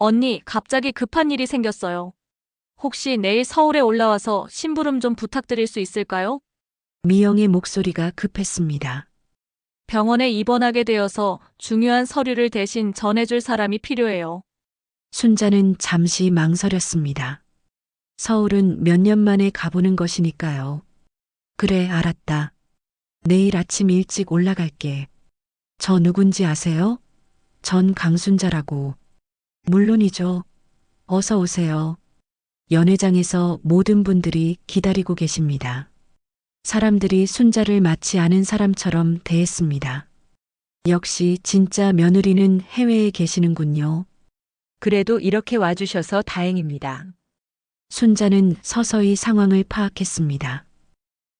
언니, 갑자기 급한 일이 생겼어요. 혹시 내일 서울에 올라와서 심부름 좀 부탁드릴 수 있을까요? 미영의 목소리가 급했습니다. 병원에 입원하게 되어서 중요한 서류를 대신 전해줄 사람이 필요해요. 순자는 잠시 망설였습니다. 서울은 몇 년 만에 가보는 것이니까요. 그래, 알았다. 내일 아침 일찍 올라갈게. 저 누군지 아세요? 전 강순자라고. 물론이죠. 어서 오세요. 연회장에서 모든 분들이 기다리고 계십니다. 사람들이 순자를 마치 아는 사람처럼 대했습니다. 역시 진짜 며느리는 해외에 계시는군요. 그래도 이렇게 와주셔서 다행입니다. 순자는 서서히 상황을 파악했습니다.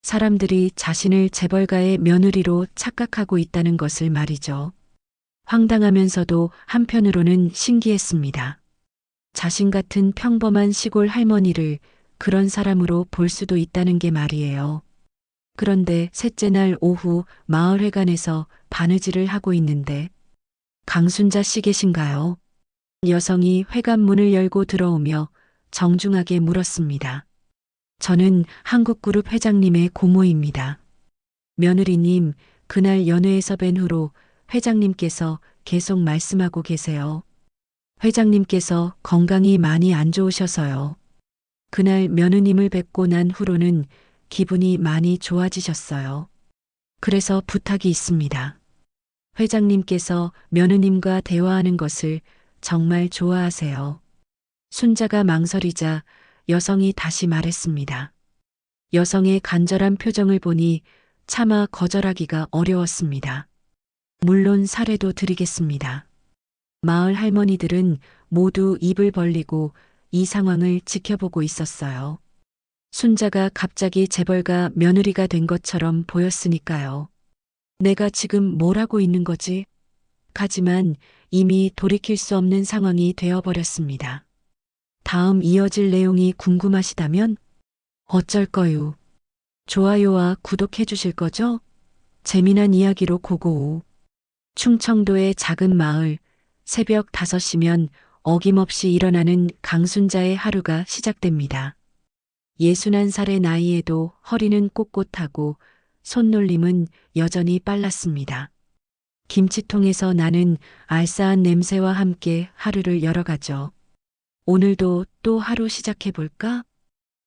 사람들이 자신을 재벌가의 며느리로 착각하고 있다는 것을 말이죠. 황당하면서도 한편으로는 신기했습니다. 자신 같은 평범한 시골 할머니를 그런 사람으로 볼 수도 있다는 게 말이에요. 그런데 셋째 날 오후 마을회관에서 바느질을 하고 있는데 강순자 씨 계신가요? 여성이 회관 문을 열고 들어오며 정중하게 물었습니다. 저는 한국그룹 회장님의 고모입니다. 며느리님, 그날 연회에서 뵌 후로 회장님께서 계속 말씀하고 계세요. 회장님께서 건강이 많이 안 좋으셔서요. 그날 며느님을 뵙고 난 후로는 기분이 많이 좋아지셨어요. 그래서 부탁이 있습니다. 회장님께서 며느님과 대화하는 것을 정말 좋아하세요. 순자가 망설이자 여성이 다시 말했습니다. 여성의 간절한 표정을 보니 차마 거절하기가 어려웠습니다. 물론 사례도 드리겠습니다. 마을 할머니들은 모두 입을 벌리고 이 상황을 지켜보고 있었어요. 순자가 갑자기 재벌가 며느리가 된 것처럼 보였으니까요. 내가 지금 뭘 하고 있는 거지? 하지만 이미 돌이킬 수 없는 상황이 되어버렸습니다. 다음 이어질 내용이 궁금하시다면 어쩔 거요. 좋아요와 구독해 주실 거죠? 재미난 이야기로 고고오. 충청도의 작은 마을, 새벽 5시면 어김없이 일어나는 강순자의 하루가 시작됩니다. 61살의 나이에도 허리는 꼿꼿하고 손놀림은 여전히 빨랐습니다. 김치통에서 나는 알싸한 냄새와 함께 하루를 열어가죠. 오늘도 또 하루 시작해볼까?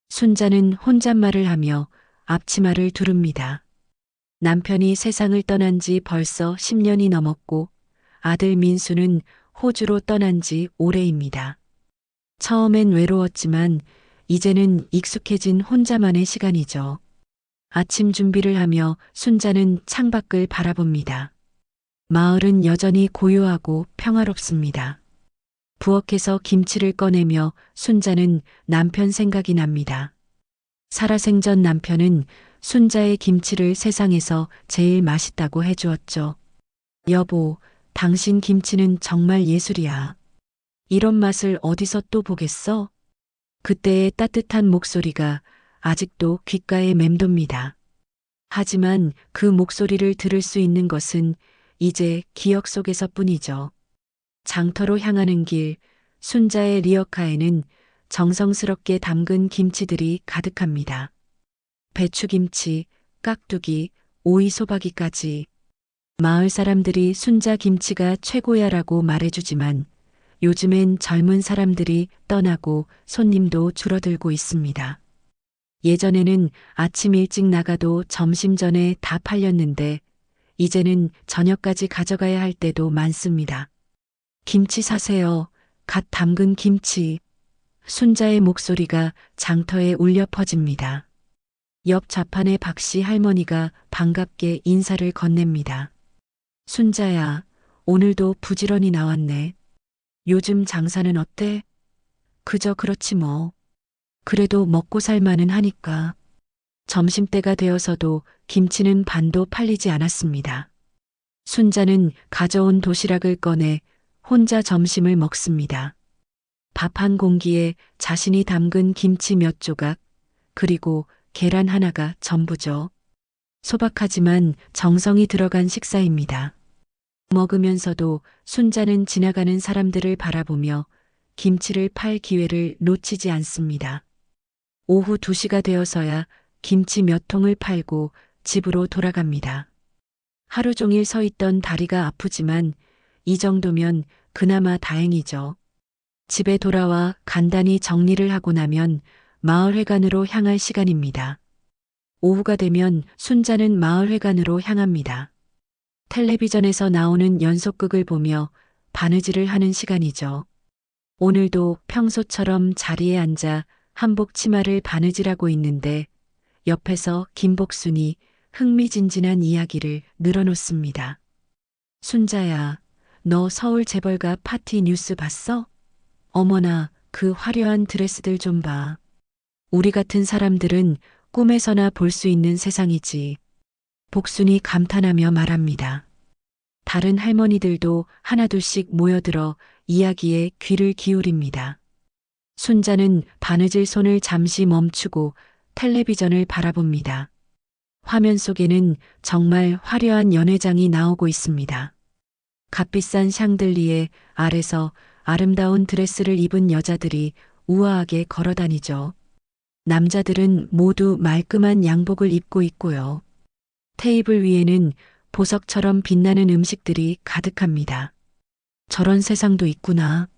순자는 혼잣말을 하며 앞치마를 두릅니다. 남편이 세상을 떠난 지 벌써 10년이 넘었고 아들 민수는 호주로 떠난 지 오래입니다. 처음엔 외로웠지만 이제는 익숙해진 혼자만의 시간이죠. 아침 준비를 하며 순자는 창밖을 바라봅니다. 마을은 여전히 고요하고 평화롭습니다. 부엌에서 김치를 꺼내며 순자는 남편 생각이 납니다. 살아생전 남편은 순자의 김치를 세상에서 제일 맛있다고 해주었죠. 여보, 당신 김치는 정말 예술이야. 이런 맛을 어디서 또 보겠어? 그때의 따뜻한 목소리가 아직도 귓가에 맴돕니다. 하지만 그 목소리를 들을 수 있는 것은 이제 기억 속에서뿐이죠. 장터로 향하는 길, 순자의 리어카에는 정성스럽게 담근 김치들이 가득합니다. 배추김치, 깍두기, 오이소박이까지. 마을 사람들이 순자 김치가 최고야라고 말해주지만 요즘엔 젊은 사람들이 떠나고 손님도 줄어들고 있습니다. 예전에는 아침 일찍 나가도 점심 전에 다 팔렸는데 이제는 저녁까지 가져가야 할 때도 많습니다. 김치 사세요. 갓 담근 김치. 순자의 목소리가 장터에 울려 퍼집니다. 옆 좌판의 박씨 할머니가 반갑게 인사를 건넵니다. 순자야, 오늘도 부지런히 나왔네. 요즘 장사는 어때? 그저 그렇지 뭐. 그래도 먹고 살만은 하니까. 점심때가 되어서도 김치는 반도 팔리지 않았습니다. 순자는 가져온 도시락을 꺼내 혼자 점심을 먹습니다. 밥 한 공기에 자신이 담근 김치 몇 조각, 그리고 계란 하나가 전부죠. 소박하지만 정성이 들어간 식사입니다. 먹으면서도 순자는 지나가는 사람들을 바라보며 김치를 팔 기회를 놓치지 않습니다. 오후 2시가 되어서야 김치 몇 통을 팔고 집으로 돌아갑니다. 하루 종일 서 있던 다리가 아프지만 이 정도면 그나마 다행이죠. 집에 돌아와 간단히 정리를 하고 나면 마을회관으로 향할 시간입니다. 오후가 되면 순자는 마을회관으로 향합니다. 텔레비전에서 나오는 연속극을 보며 바느질을 하는 시간이죠. 오늘도 평소처럼 자리에 앉아 한복 치마를 바느질하고 있는데 옆에서 김복순이 흥미진진한 이야기를 늘어놓습니다. 순자야, 너 서울 재벌가 파티 뉴스 봤어? 어머나, 그 화려한 드레스들 좀 봐. 우리 같은 사람들은 꿈에서나 볼 수 있는 세상이지. 복순이 감탄하며 말합니다. 다른 할머니들도 하나둘씩 모여들어 이야기에 귀를 기울입니다. 순자는 바느질 손을 잠시 멈추고 텔레비전을 바라봅니다. 화면 속에는 정말 화려한 연회장이 나오고 있습니다. 값비싼 샹들리에 아래서 아름다운 드레스를 입은 여자들이 우아하게 걸어다니죠. 남자들은 모두 말끔한 양복을 입고 있고요. 테이블 위에는 보석처럼 빛나는 음식들이 가득합니다. 저런 세상도 있구나.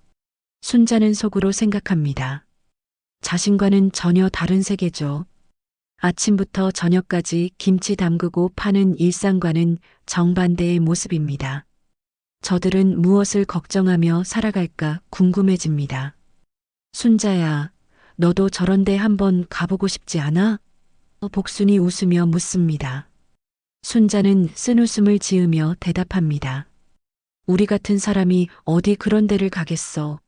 순자는 속으로 생각합니다. 자신과는 전혀 다른 세계죠. 아침부터 저녁까지 김치 담그고 파는 일상과는 정반대의 모습입니다. 저들은 무엇을 걱정하며 살아갈까 궁금해집니다. 순자야, 너도 저런 데 한번 가보고 싶지 않아? 복순이 웃으며 묻습니다. 순자는 쓴웃음을 지으며 대답합니다. 우리 같은 사람이 어디 그런 데를 가겠어.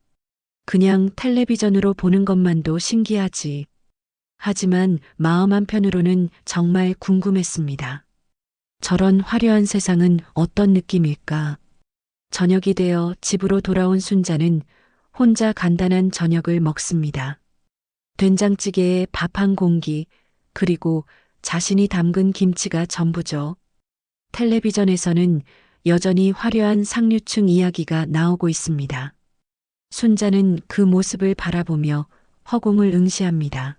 그냥 텔레비전으로 보는 것만도 신기하지. 하지만 마음 한편으로는 정말 궁금했습니다. 저런 화려한 세상은 어떤 느낌일까? 저녁이 되어 집으로 돌아온 순자는 혼자 간단한 저녁을 먹습니다. 된장찌개에 밥 한 공기, 그리고 자신이 담근 김치가 전부죠. 텔레비전에서는 여전히 화려한 상류층 이야기가 나오고 있습니다. 순자는 그 모습을 바라보며 허공을 응시합니다.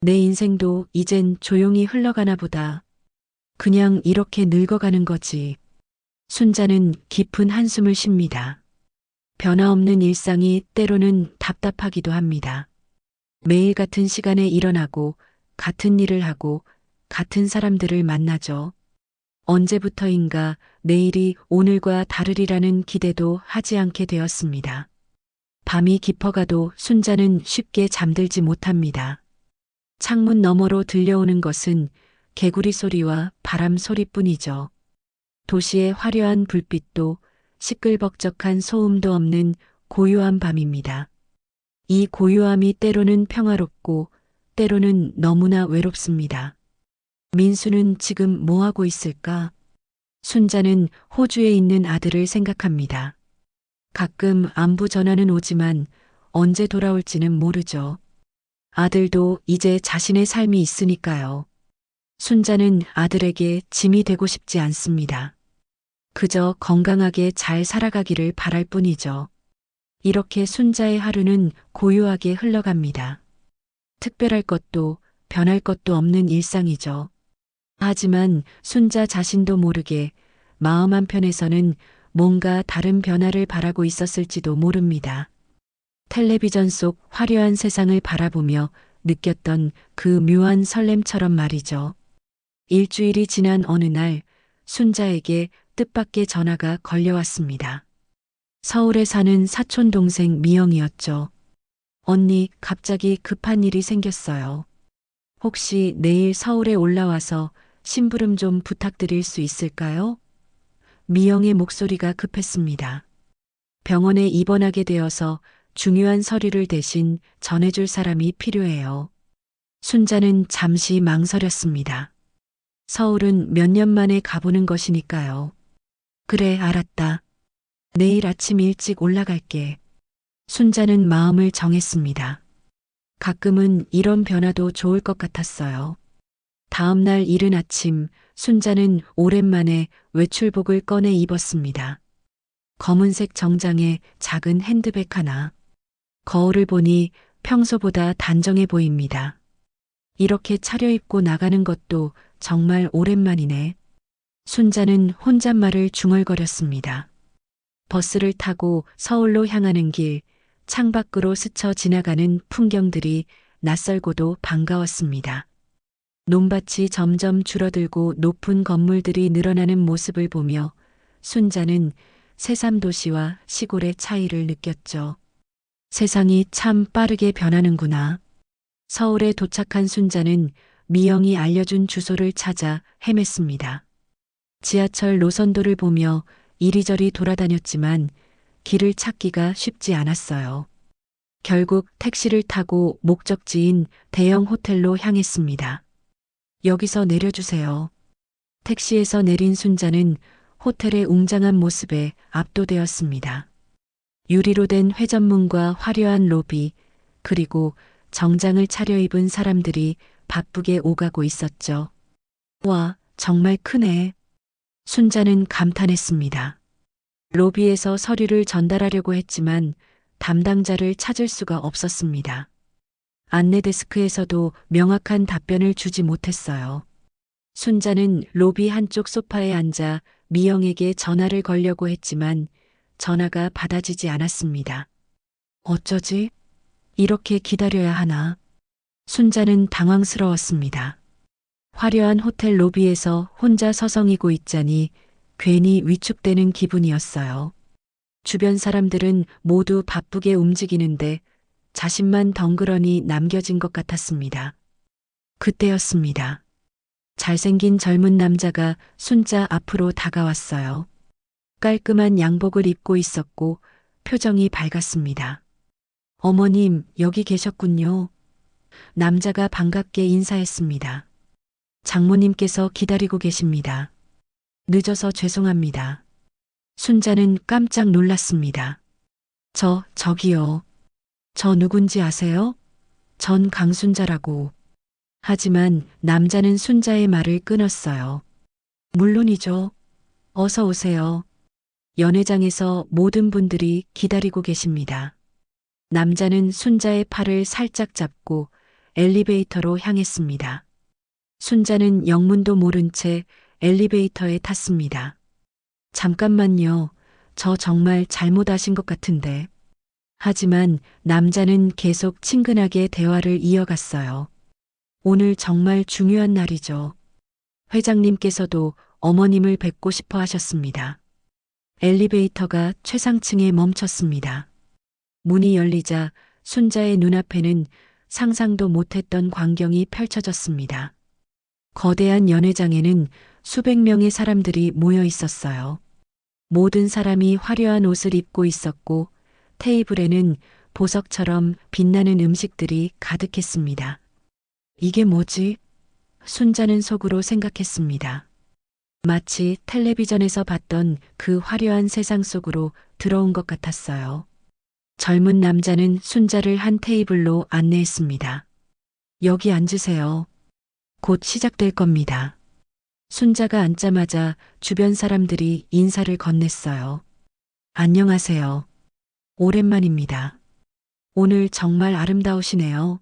내 인생도 이젠 조용히 흘러가나 보다. 그냥 이렇게 늙어가는 거지. 순자는 깊은 한숨을 쉽니다. 변화없는 일상이 때로는 답답하기도 합니다. 매일 같은 시간에 일어나고 같은 일을 하고 같은 사람들을 만나죠. 언제부터인가 내일이 오늘과 다르리라는 기대도 하지 않게 되었습니다. 밤이 깊어가도 순자는 쉽게 잠들지 못합니다. 창문 너머로 들려오는 것은 개구리 소리와 바람 소리뿐이죠. 도시의 화려한 불빛도 시끌벅적한 소음도 없는 고요한 밤입니다. 이 고요함이 때로는 평화롭고 때로는 너무나 외롭습니다. 민수는 지금 뭐하고 있을까? 순자는 호주에 있는 아들을 생각합니다. 가끔 안부 전화는 오지만 언제 돌아올지는 모르죠. 아들도 이제 자신의 삶이 있으니까요. 순자는 아들에게 짐이 되고 싶지 않습니다. 그저 건강하게 잘 살아가기를 바랄 뿐이죠. 이렇게 순자의 하루는 고요하게 흘러갑니다. 특별할 것도 변할 것도 없는 일상이죠. 하지만 순자 자신도 모르게 마음 한편에서는 뭔가 다른 변화를 바라고 있었을지도 모릅니다. 텔레비전 속 화려한 세상을 바라보며 느꼈던 그 묘한 설렘처럼 말이죠. 일주일이 지난 어느 날 순자에게 뜻밖의 전화가 걸려왔습니다. 서울에 사는 사촌 동생 미영이었죠. 언니, 갑자기 급한 일이 생겼어요. 혹시 내일 서울에 올라와서 심부름 좀 부탁드릴 수 있을까요? 미영의 목소리가 급했습니다. 병원에 입원하게 되어서 중요한 서류를 대신 전해줄 사람이 필요해요. 순자는 잠시 망설였습니다. 서울은 몇 년 만에 가보는 것이니까요. 그래, 알았다. 내일 아침 일찍 올라갈게. 순자는 마음을 정했습니다. 가끔은 이런 변화도 좋을 것 같았어요. 다음 날 이른 아침, 순자는 오랜만에 외출복을 꺼내 입었습니다. 검은색 정장에 작은 핸드백 하나. 거울을 보니 평소보다 단정해 보입니다. 이렇게 차려입고 나가는 것도 정말 오랜만이네. 순자는 혼잣말을 중얼거렸습니다. 버스를 타고 서울로 향하는 길, 창밖으로 스쳐 지나가는 풍경들이 낯설고도 반가웠습니다. 논밭이 점점 줄어들고 높은 건물들이 늘어나는 모습을 보며 순자는 새삼도시와 시골의 차이를 느꼈죠. 세상이 참 빠르게 변하는구나. 서울에 도착한 순자는 미영이 알려준 주소를 찾아 헤맸습니다. 지하철 노선도를 보며 이리저리 돌아다녔지만 길을 찾기가 쉽지 않았어요. 결국 택시를 타고 목적지인 대형 호텔로 향했습니다. 여기서 내려주세요. 택시에서 내린 순자는 호텔의 웅장한 모습에 압도되었습니다. 유리로 된 회전문과 화려한 로비, 그리고 정장을 차려입은 사람들이 바쁘게 오가고 있었죠. 와, 정말 크네. 순자는 감탄했습니다. 로비에서 서류를 전달하려고 했지만 담당자를 찾을 수가 없었습니다. 안내 데스크에서도 명확한 답변을 주지 못했어요. 순자는 로비 한쪽 소파에 앉아 미영에게 전화를 걸려고 했지만 전화가 받아지지 않았습니다. 어쩌지? 이렇게 기다려야 하나? 순자는 당황스러웠습니다. 화려한 호텔 로비에서 혼자 서성이고 있자니 괜히 위축되는 기분이었어요. 주변 사람들은 모두 바쁘게 움직이는데 자신만 덩그러니 남겨진 것 같았습니다. 그때였습니다. 잘생긴 젊은 남자가 순자 앞으로 다가왔어요. 깔끔한 양복을 입고 있었고 표정이 밝았습니다. 어머님, 여기 계셨군요. 남자가 반갑게 인사했습니다. 장모님께서 기다리고 계십니다. 늦어서 죄송합니다. 순자는 깜짝 놀랐습니다. 저기요. 저 누군지 아세요? 전 강순자라고. 하지만 남자는 순자의 말을 끊었어요. 물론이죠. 어서 오세요. 연회장에서 모든 분들이 기다리고 계십니다. 남자는 순자의 팔을 살짝 잡고 엘리베이터로 향했습니다. 순자는 영문도 모른 채 엘리베이터에 탔습니다. 잠깐만요. 저 정말 잘못하신 것 같은데. 하지만 남자는 계속 친근하게 대화를 이어갔어요. 오늘 정말 중요한 날이죠. 회장님께서도 어머님을 뵙고 싶어 하셨습니다. 엘리베이터가 최상층에 멈췄습니다. 문이 열리자 순자의 눈앞에는 상상도 못했던 광경이 펼쳐졌습니다. 거대한 연회장에는 수백 명의 사람들이 모여 있었어요. 모든 사람이 화려한 옷을 입고 있었고 테이블에는 보석처럼 빛나는 음식들이 가득했습니다. 이게 뭐지? 순자는 속으로 생각했습니다. 마치 텔레비전에서 봤던 그 화려한 세상 속으로 들어온 것 같았어요. 젊은 남자는 순자를 한 테이블로 안내했습니다. 여기 앉으세요. 곧 시작될 겁니다. 순자가 앉자마자 주변 사람들이 인사를 건넸어요. 안녕하세요. 오랜만입니다. 오늘 정말 아름다우시네요.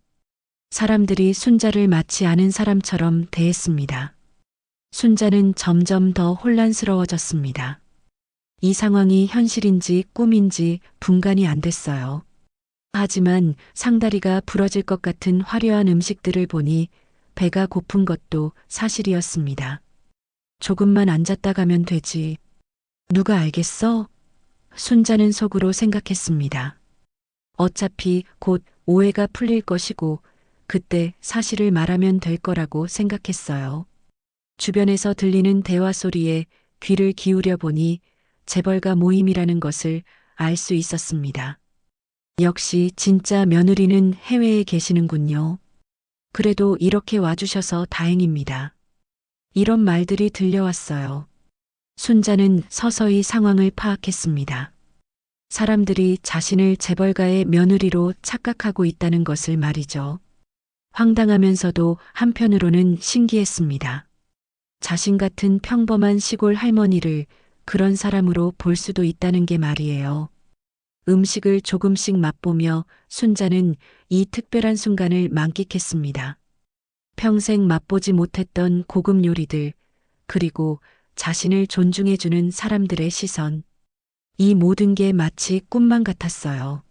사람들이 순자를 마치 아는 사람처럼 대했습니다. 순자는 점점 더 혼란스러워졌습니다. 이 상황이 현실인지 꿈인지 분간이 안 됐어요. 하지만 상다리가 부러질 것 같은 화려한 음식들을 보니 배가 고픈 것도 사실이었습니다. 조금만 앉았다 가면 되지. 누가 알겠어? 순자는 속으로 생각했습니다. 어차피 곧 오해가 풀릴 것이고 그때 사실을 말하면 될 거라고 생각했어요. 주변에서 들리는 대화 소리에 귀를 기울여 보니 재벌가 모임이라는 것을 알 수 있었습니다. 역시 진짜 며느리는 해외에 계시는군요. 그래도 이렇게 와주셔서 다행입니다. 이런 말들이 들려왔어요. 순자는 서서히 상황을 파악했습니다. 사람들이 자신을 재벌가의 며느리로 착각하고 있다는 것을 말이죠. 황당하면서도 한편으로는 신기했습니다. 자신 같은 평범한 시골 할머니를 그런 사람으로 볼 수도 있다는 게 말이에요. 음식을 조금씩 맛보며 순자는 이 특별한 순간을 만끽했습니다. 평생 맛보지 못했던 고급 요리들, 그리고 자신을 존중해주는 사람들의 시선. 이 모든 게 마치 꿈만 같았어요.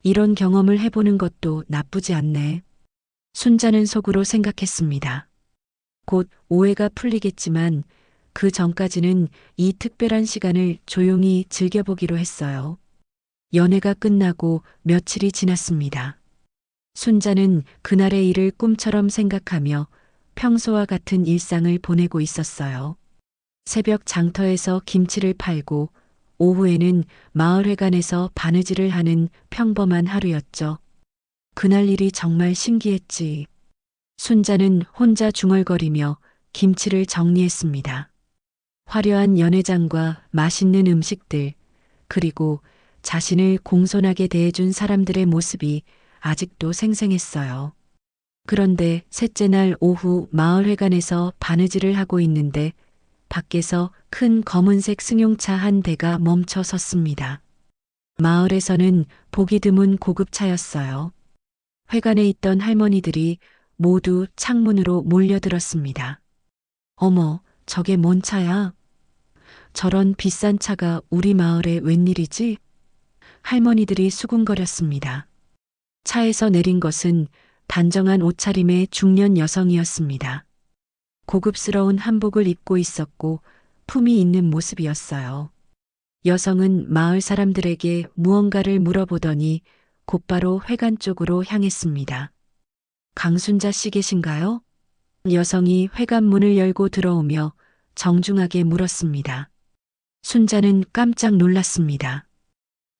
이런 경험을 해보는 것도 나쁘지 않네. 순자는 속으로 생각했습니다. 곧 오해가 풀리겠지만 그 전까지는 이 특별한 시간을 조용히 즐겨보기로 했어요. 연애가 끝나고 며칠이 지났습니다. 순자는 그날의 일을 꿈처럼 생각하며 평소와 같은 일상을 보내고 있었어요. 새벽 장터에서 김치를 팔고 오후에는 마을회관에서 바느질을 하는 평범한 하루였죠. 그날 일이 정말 신기했지. 순자는 혼자 중얼거리며 김치를 정리했습니다. 화려한 연회장과 맛있는 음식들, 그리고 자신을 공손하게 대해준 사람들의 모습이 아직도 생생했어요. 그런데 셋째 날 오후 마을회관에서 바느질을 하고 있는데 밖에서 큰 검은색 승용차 한 대가 멈춰 섰습니다. 마을에서는 보기 드문 고급차였어요. 회관에 있던 할머니들이 모두 창문으로 몰려들었습니다. 어머, 저게 뭔 차야? 저런 비싼 차가 우리 마을에 웬일이지? 할머니들이 수군거렸습니다. 차에서 내린 것은 단정한 옷차림의 중년 여성이었습니다. 고급스러운 한복을 입고 있었고 품이 있는 모습이었어요. 여성은 마을 사람들에게 무언가를 물어보더니 곧바로 회관 쪽으로 향했습니다. 강순자 씨 계신가요? 여성이 회관 문을 열고 들어오며 정중하게 물었습니다. 순자는 깜짝 놀랐습니다.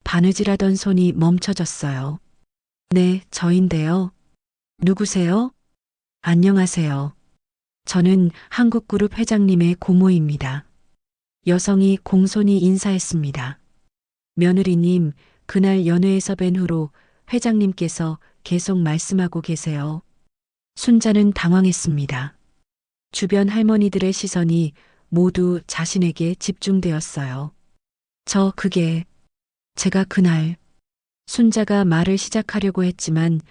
바느질하던 손이 멈춰졌어요. 네, 저인데요. 누구세요? 안녕하세요. 저는 한국그룹 회장님의 고모입니다. 여성이 공손히 인사했습니다. 며느리님, 그날 연회에서 뵌 후로 회장님께서 계속 말씀하고 계세요. 순자는 당황했습니다. 주변 할머니들의 시선이 모두 자신에게 집중되었어요. 그게 제가 그날 순자가 말을 시작하려고 했지만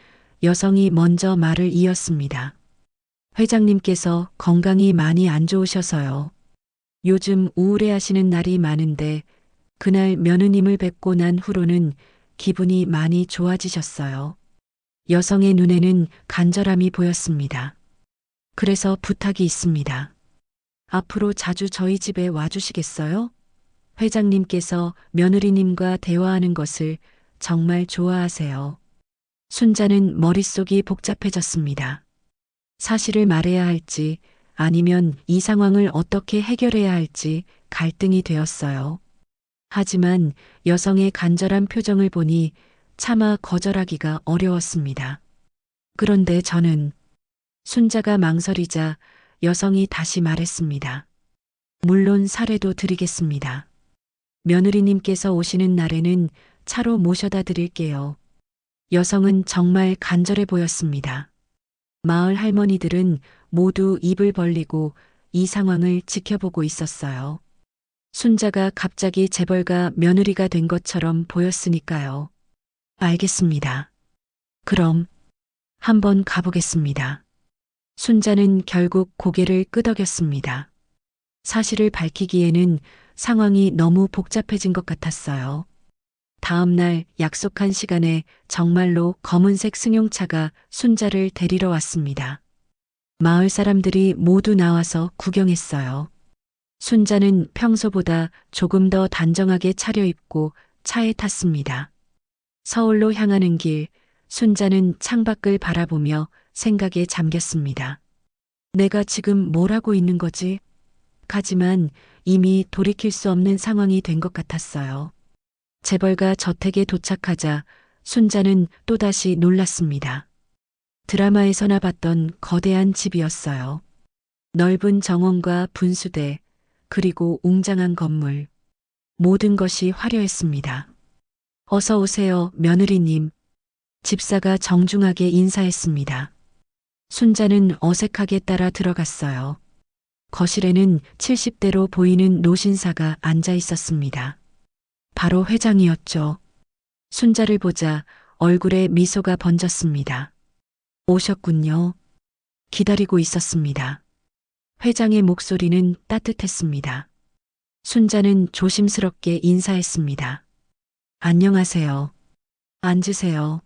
여성이 먼저 말을 이었습니다. 회장님께서 건강이 많이 안 좋으셔서요. 요즘 우울해하시는 날이 많은데 그날 며느님을 뵙고 난 후로는 기분이 많이 좋아지셨어요. 여성의 눈에는 간절함이 보였습니다. 그래서 부탁이 있습니다. 앞으로 자주 저희 집에 와주시겠어요? 회장님께서 며느리님과 대화하는 것을 정말 좋아하세요. 순자는 머릿속이 복잡해졌습니다. 사실을 말해야 할지 아니면 이 상황을 어떻게 해결해야 할지 갈등이 되었어요. 하지만 여성의 간절한 표정을 보니 차마 거절하기가 어려웠습니다. 그런데 저는 순자가 망설이자 여성이 다시 말했습니다. 물론 사례도 드리겠습니다. 며느리님께서 오시는 날에는 차로 모셔다 드릴게요. 여성은 정말 간절해 보였습니다. 마을 할머니들은 모두 입을 벌리고 이 상황을 지켜보고 있었어요. 순자가 갑자기 재벌가 며느리가 된 것처럼 보였으니까요. 알겠습니다. 그럼 한번 가보겠습니다. 순자는 결국 고개를 끄덕였습니다. 사실을 밝히기에는 상황이 너무 복잡해진 것 같았어요. 다음 날 약속한 시간에 정말로 검은색 승용차가 순자를 데리러 왔습니다. 마을 사람들이 모두 나와서 구경했어요. 순자는 평소보다 조금 더 단정하게 차려입고 차에 탔습니다. 서울로 향하는 길, 순자는 창밖을 바라보며 생각에 잠겼습니다. 내가 지금 뭘 하고 있는 거지? 하지만 이미 돌이킬 수 없는 상황이 된 것 같았어요. 재벌가 저택에 도착하자 순자는 또다시 놀랐습니다. 드라마에서나 봤던 거대한 집이었어요. 넓은 정원과 분수대, 그리고 웅장한 건물. 모든 것이 화려했습니다. 어서 오세요, 며느리님. 집사가 정중하게 인사했습니다. 순자는 어색하게 따라 들어갔어요. 거실에는 70대로 보이는 노신사가 앉아 있었습니다. 바로 회장이었죠. 순자를 보자 얼굴에 미소가 번졌습니다. 오셨군요. 기다리고 있었습니다. 회장의 목소리는 따뜻했습니다. 순자는 조심스럽게 인사했습니다. 안녕하세요. 앉으세요.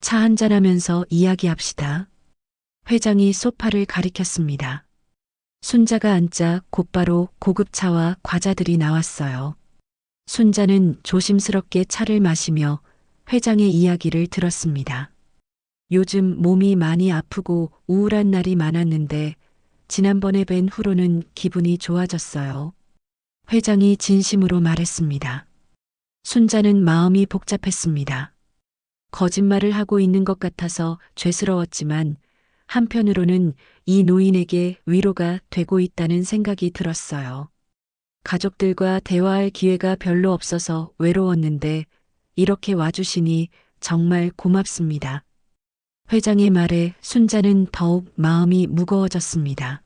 차 한잔하면서 이야기합시다. 회장이 소파를 가리켰습니다. 순자가 앉자 곧바로 고급차와 과자들이 나왔어요. 순자는 조심스럽게 차를 마시며 회장의 이야기를 들었습니다. 요즘 몸이 많이 아프고 우울한 날이 많았는데 지난번에 뵌 후로는 기분이 좋아졌어요. 회장이 진심으로 말했습니다. 순자는 마음이 복잡했습니다. 거짓말을 하고 있는 것 같아서 죄스러웠지만 한편으로는 이 노인에게 위로가 되고 있다는 생각이 들었어요. 가족들과 대화할 기회가 별로 없어서 외로웠는데 이렇게 와주시니 정말 고맙습니다. 회장의 말에 순자는 더욱 마음이 무거워졌습니다.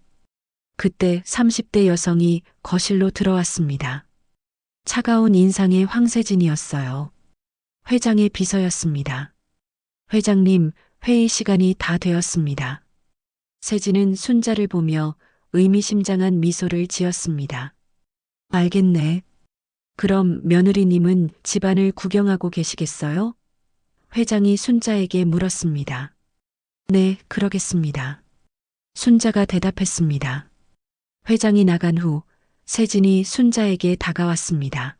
그때 30대 여성이 거실로 들어왔습니다. 차가운 인상의 황세진이었어요. 회장의 비서였습니다. 회장님, 회의 시간이 다 되었습니다. 세진은 순자를 보며 의미심장한 미소를 지었습니다. 알겠네. 그럼 며느리님은 집안을 구경하고 계시겠어요? 회장이 순자에게 물었습니다. 네, 그러겠습니다. 순자가 대답했습니다. 회장이 나간 후 세진이 순자에게 다가왔습니다.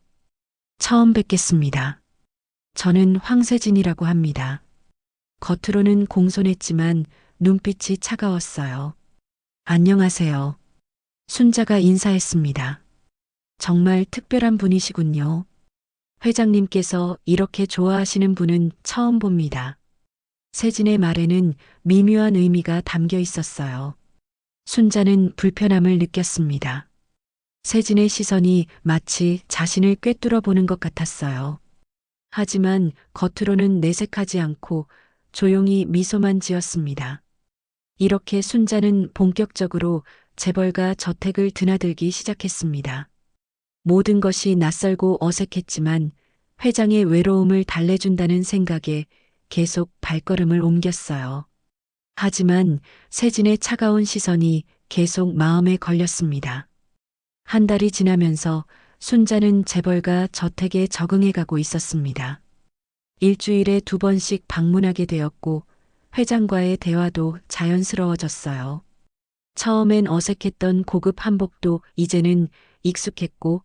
처음 뵙겠습니다. 저는 황세진이라고 합니다. 겉으로는 공손했지만 눈빛이 차가웠어요. 안녕하세요. 순자가 인사했습니다. 정말 특별한 분이시군요. 회장님께서 이렇게 좋아하시는 분은 처음 봅니다. 세진의 말에는 미묘한 의미가 담겨 있었어요. 순자는 불편함을 느꼈습니다. 세진의 시선이 마치 자신을 꿰뚫어 보는 것 같았어요. 하지만 겉으로는 내색하지 않고 조용히 미소만 지었습니다. 이렇게 순자는 본격적으로 재벌가 저택을 드나들기 시작했습니다. 모든 것이 낯설고 어색했지만 회장의 외로움을 달래준다는 생각에 계속 발걸음을 옮겼어요. 하지만 세진의 차가운 시선이 계속 마음에 걸렸습니다. 한 달이 지나면서 순자는 재벌가 저택에 적응해가고 있었습니다. 일주일에 2번씩 방문하게 되었고 회장과의 대화도 자연스러워졌어요. 처음엔 어색했던 고급 한복도 이제는 익숙했고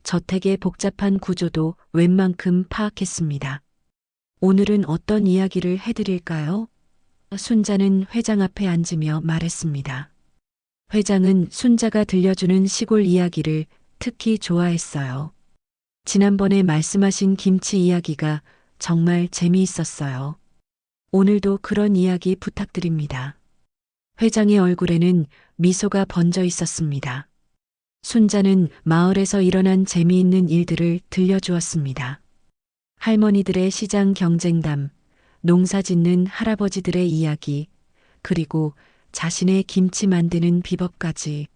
저택의 복잡한 구조도 웬만큼 파악했습니다. 오늘은 어떤 이야기를 해드릴까요? 순자는 회장 앞에 앉으며 말했습니다. 회장은 순자가 들려주는 시골 이야기를 특히 좋아했어요. 지난번에 말씀하신 김치 이야기가 정말 재미있었어요. 오늘도 그런 이야기 부탁드립니다. 회장의 얼굴에는 미소가 번져 있었습니다. 순자는 마을에서 일어난 재미있는 일들을 들려주었습니다. 할머니들의 시장 경쟁담, 농사 짓는 할아버지들의 이야기, 그리고 자신의 김치 만드는 비법까지.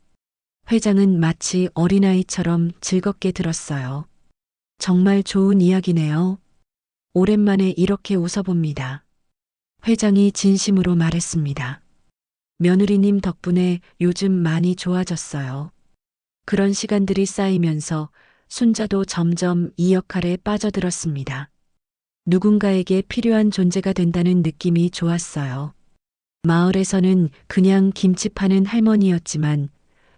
회장은 마치 어린아이처럼 즐겁게 들었어요. 정말 좋은 이야기네요. 오랜만에 이렇게 웃어봅니다. 회장이 진심으로 말했습니다. 며느리님 덕분에 요즘 많이 좋아졌어요. 그런 시간들이 쌓이면서 순자도 점점 이 역할에 빠져들었습니다. 누군가에게 필요한 존재가 된다는 느낌이 좋았어요. 마을에서는 그냥 김치 파는 할머니였지만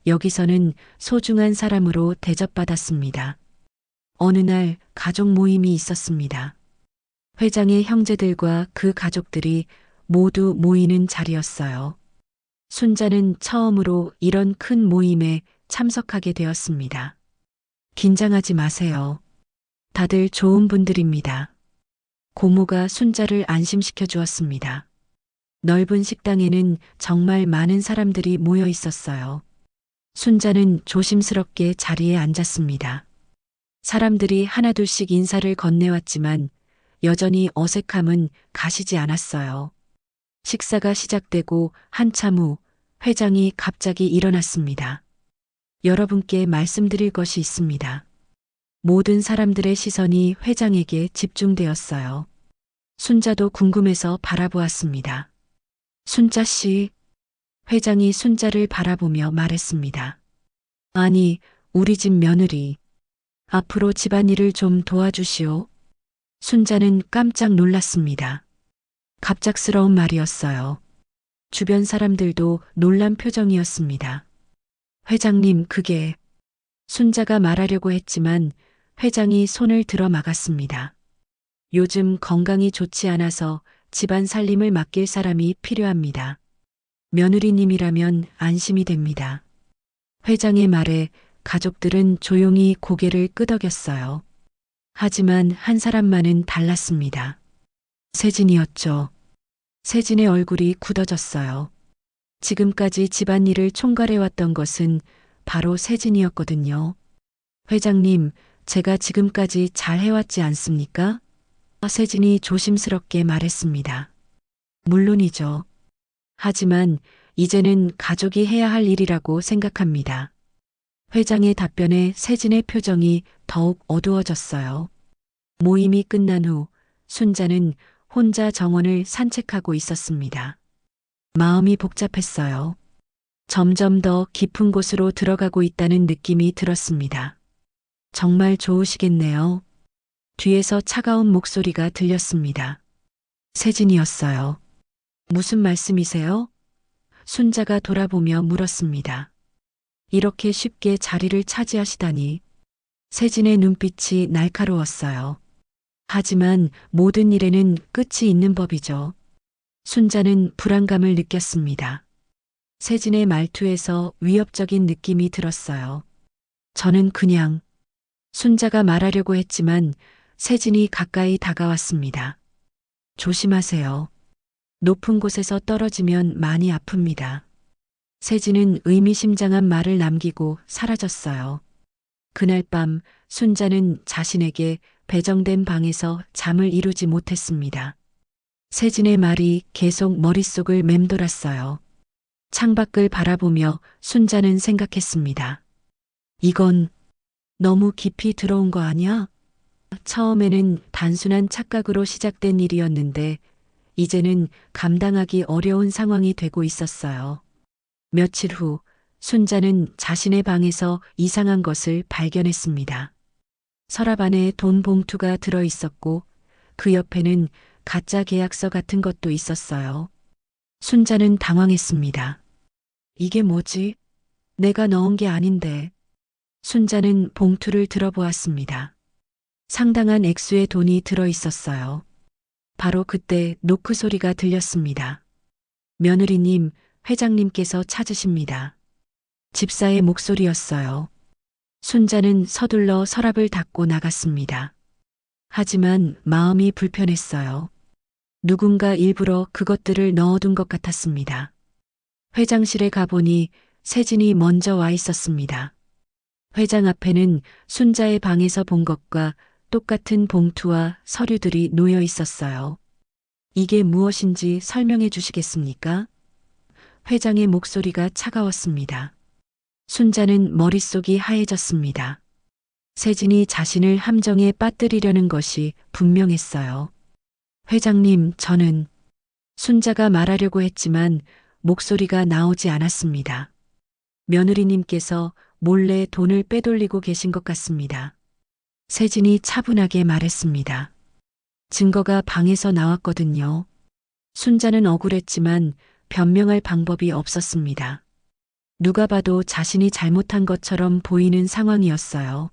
여기서는 소중한 사람으로 대접받았습니다. 어느 날 가족 모임이 있었습니다. 회장의 형제들과 그 가족들이 모두 모이는 자리였어요. 순자는 처음으로 이런 큰 모임에 참석하게 되었습니다. 긴장하지 마세요. 다들 좋은 분들입니다. 고모가 순자를 안심시켜 주었습니다. 넓은 식당에는 정말 많은 사람들이 모여 있었어요. 순자는 조심스럽게 자리에 앉았습니다. 사람들이 하나둘씩 인사를 건네왔지만 여전히 어색함은 가시지 않았어요. 식사가 시작되고 한참 후 회장이 갑자기 일어났습니다. 여러분께 말씀드릴 것이 있습니다. 모든 사람들의 시선이 회장에게 집중되었어요. 순자도 궁금해서 바라보았습니다. 순자 씨, 회장이 순자를 바라보며 말했습니다. 아니, 우리 집 며느리. 앞으로 집안일을 좀 도와주시오. 순자는 깜짝 놀랐습니다. 갑작스러운 말이었어요. 주변 사람들도 놀란 표정이었습니다. 회장님, 그게... 순자가 말하려고 했지만 회장이 손을 들어 막았습니다. 요즘 건강이 좋지 않아서 집안 살림을 맡길 사람이 필요합니다. 며느리님이라면 안심이 됩니다. 회장의 말에 가족들은 조용히 고개를 끄덕였어요. 하지만 한 사람만은 달랐습니다. 세진이었죠. 세진의 얼굴이 굳어졌어요. 지금까지 집안일을 총괄해왔던 것은 바로 세진이었거든요. 회장님, 제가 지금까지 잘 해왔지 않습니까? 세진이 조심스럽게 말했습니다. 물론이죠. 하지만 이제는 가족이 해야 할 일이라고 생각합니다. 회장의 답변에 세진의 표정이 더욱 어두워졌어요. 모임이 끝난 후 순자는 혼자 정원을 산책하고 있었습니다. 마음이 복잡했어요. 점점 더 깊은 곳으로 들어가고 있다는 느낌이 들었습니다. 정말 좋으시겠네요. 뒤에서 차가운 목소리가 들렸습니다. 세진이었어요. 무슨 말씀이세요? 순자가 돌아보며 물었습니다. 이렇게 쉽게 자리를 차지하시다니. 세진의 눈빛이 날카로웠어요. 하지만 모든 일에는 끝이 있는 법이죠. 순자는 불안감을 느꼈습니다. 세진의 말투에서 위협적인 느낌이 들었어요. 저는 그냥... 순자가 말하려고 했지만 세진이 가까이 다가왔습니다. 조심하세요. 높은 곳에서 떨어지면 많이 아픕니다. 세진은 의미심장한 말을 남기고 사라졌어요. 그날 밤 순자는 자신에게 배정된 방에서 잠을 이루지 못했습니다. 세진의 말이 계속 머릿속을 맴돌았어요. 창밖을 바라보며 순자는 생각했습니다. 이건 너무 깊이 들어온 거 아니야? 처음에는 단순한 착각으로 시작된 일이었는데 이제는 감당하기 어려운 상황이 되고 있었어요. 며칠 후 순자는 자신의 방에서 이상한 것을 발견했습니다. 서랍 안에 돈 봉투가 들어 있었고 그 옆에는 가짜 계약서 같은 것도 있었어요. 순자는 당황했습니다. 이게 뭐지? 내가 넣은 게 아닌데. 순자는 봉투를 들어보았습니다. 상당한 액수의 돈이 들어 있었어요. 바로 그때 노크 소리가 들렸습니다. 며느리님, 회장님께서 찾으십니다. 집사의 목소리였어요. 순자는 서둘러 서랍을 닫고 나갔습니다. 하지만 마음이 불편했어요. 누군가 일부러 그것들을 넣어둔 것 같았습니다. 회장실에 가보니 세진이 먼저 와 있었습니다. 회장 앞에는 순자의 방에서 본 것과 똑같은 봉투와 서류들이 놓여 있었어요. 이게 무엇인지 설명해 주시겠습니까? 회장의 목소리가 차가웠습니다. 순자는 머릿속이 하얘졌습니다. 세진이 자신을 함정에 빠뜨리려는 것이 분명했어요. 회장님, 저는... 순자가 말하려고 했지만 목소리가 나오지 않았습니다. 며느리님께서 몰래 돈을 빼돌리고 계신 것 같습니다. 세진이 차분하게 말했습니다. 증거가 방에서 나왔거든요. 순자는 억울했지만 변명할 방법이 없었습니다. 누가 봐도 자신이 잘못한 것처럼 보이는 상황이었어요.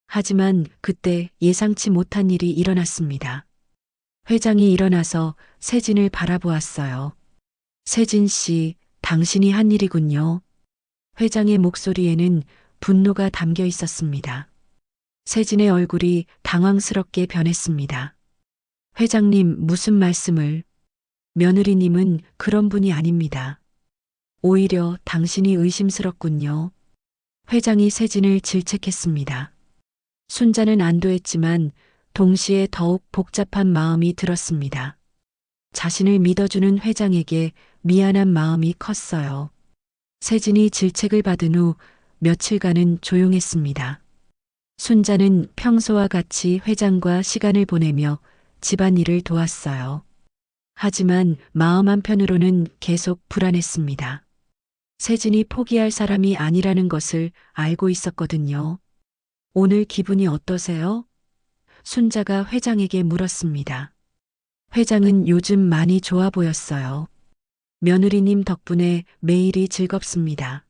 하지만 그때 예상치 못한 일이 일어났습니다. 회장이 일어나서 세진을 바라보았어요. 세진 씨, 당신이 한 일이군요. 회장의 목소리에는 분노가 담겨 있었습니다. 세진의 얼굴이 당황스럽게 변했습니다. 회장님, 무슨 말씀을... 며느리님은 그런 분이 아닙니다. 오히려 당신이 의심스럽군요. 회장이 세진을 질책했습니다. 순자는 안도했지만 동시에 더욱 복잡한 마음이 들었습니다. 자신을 믿어주는 회장에게 미안한 마음이 컸어요. 세진이 질책을 받은 후 며칠간은 조용했습니다. 순자는 평소와 같이 회장과 시간을 보내며 집안일을 도왔어요. 하지만 마음 한편으로는 계속 불안했습니다. 세진이 포기할 사람이 아니라는 것을 알고 있었거든요. 오늘 기분이 어떠세요? 순자가 회장에게 물었습니다. 회장은 요즘 많이 좋아 보였어요. 며느리님 덕분에 매일이 즐겁습니다.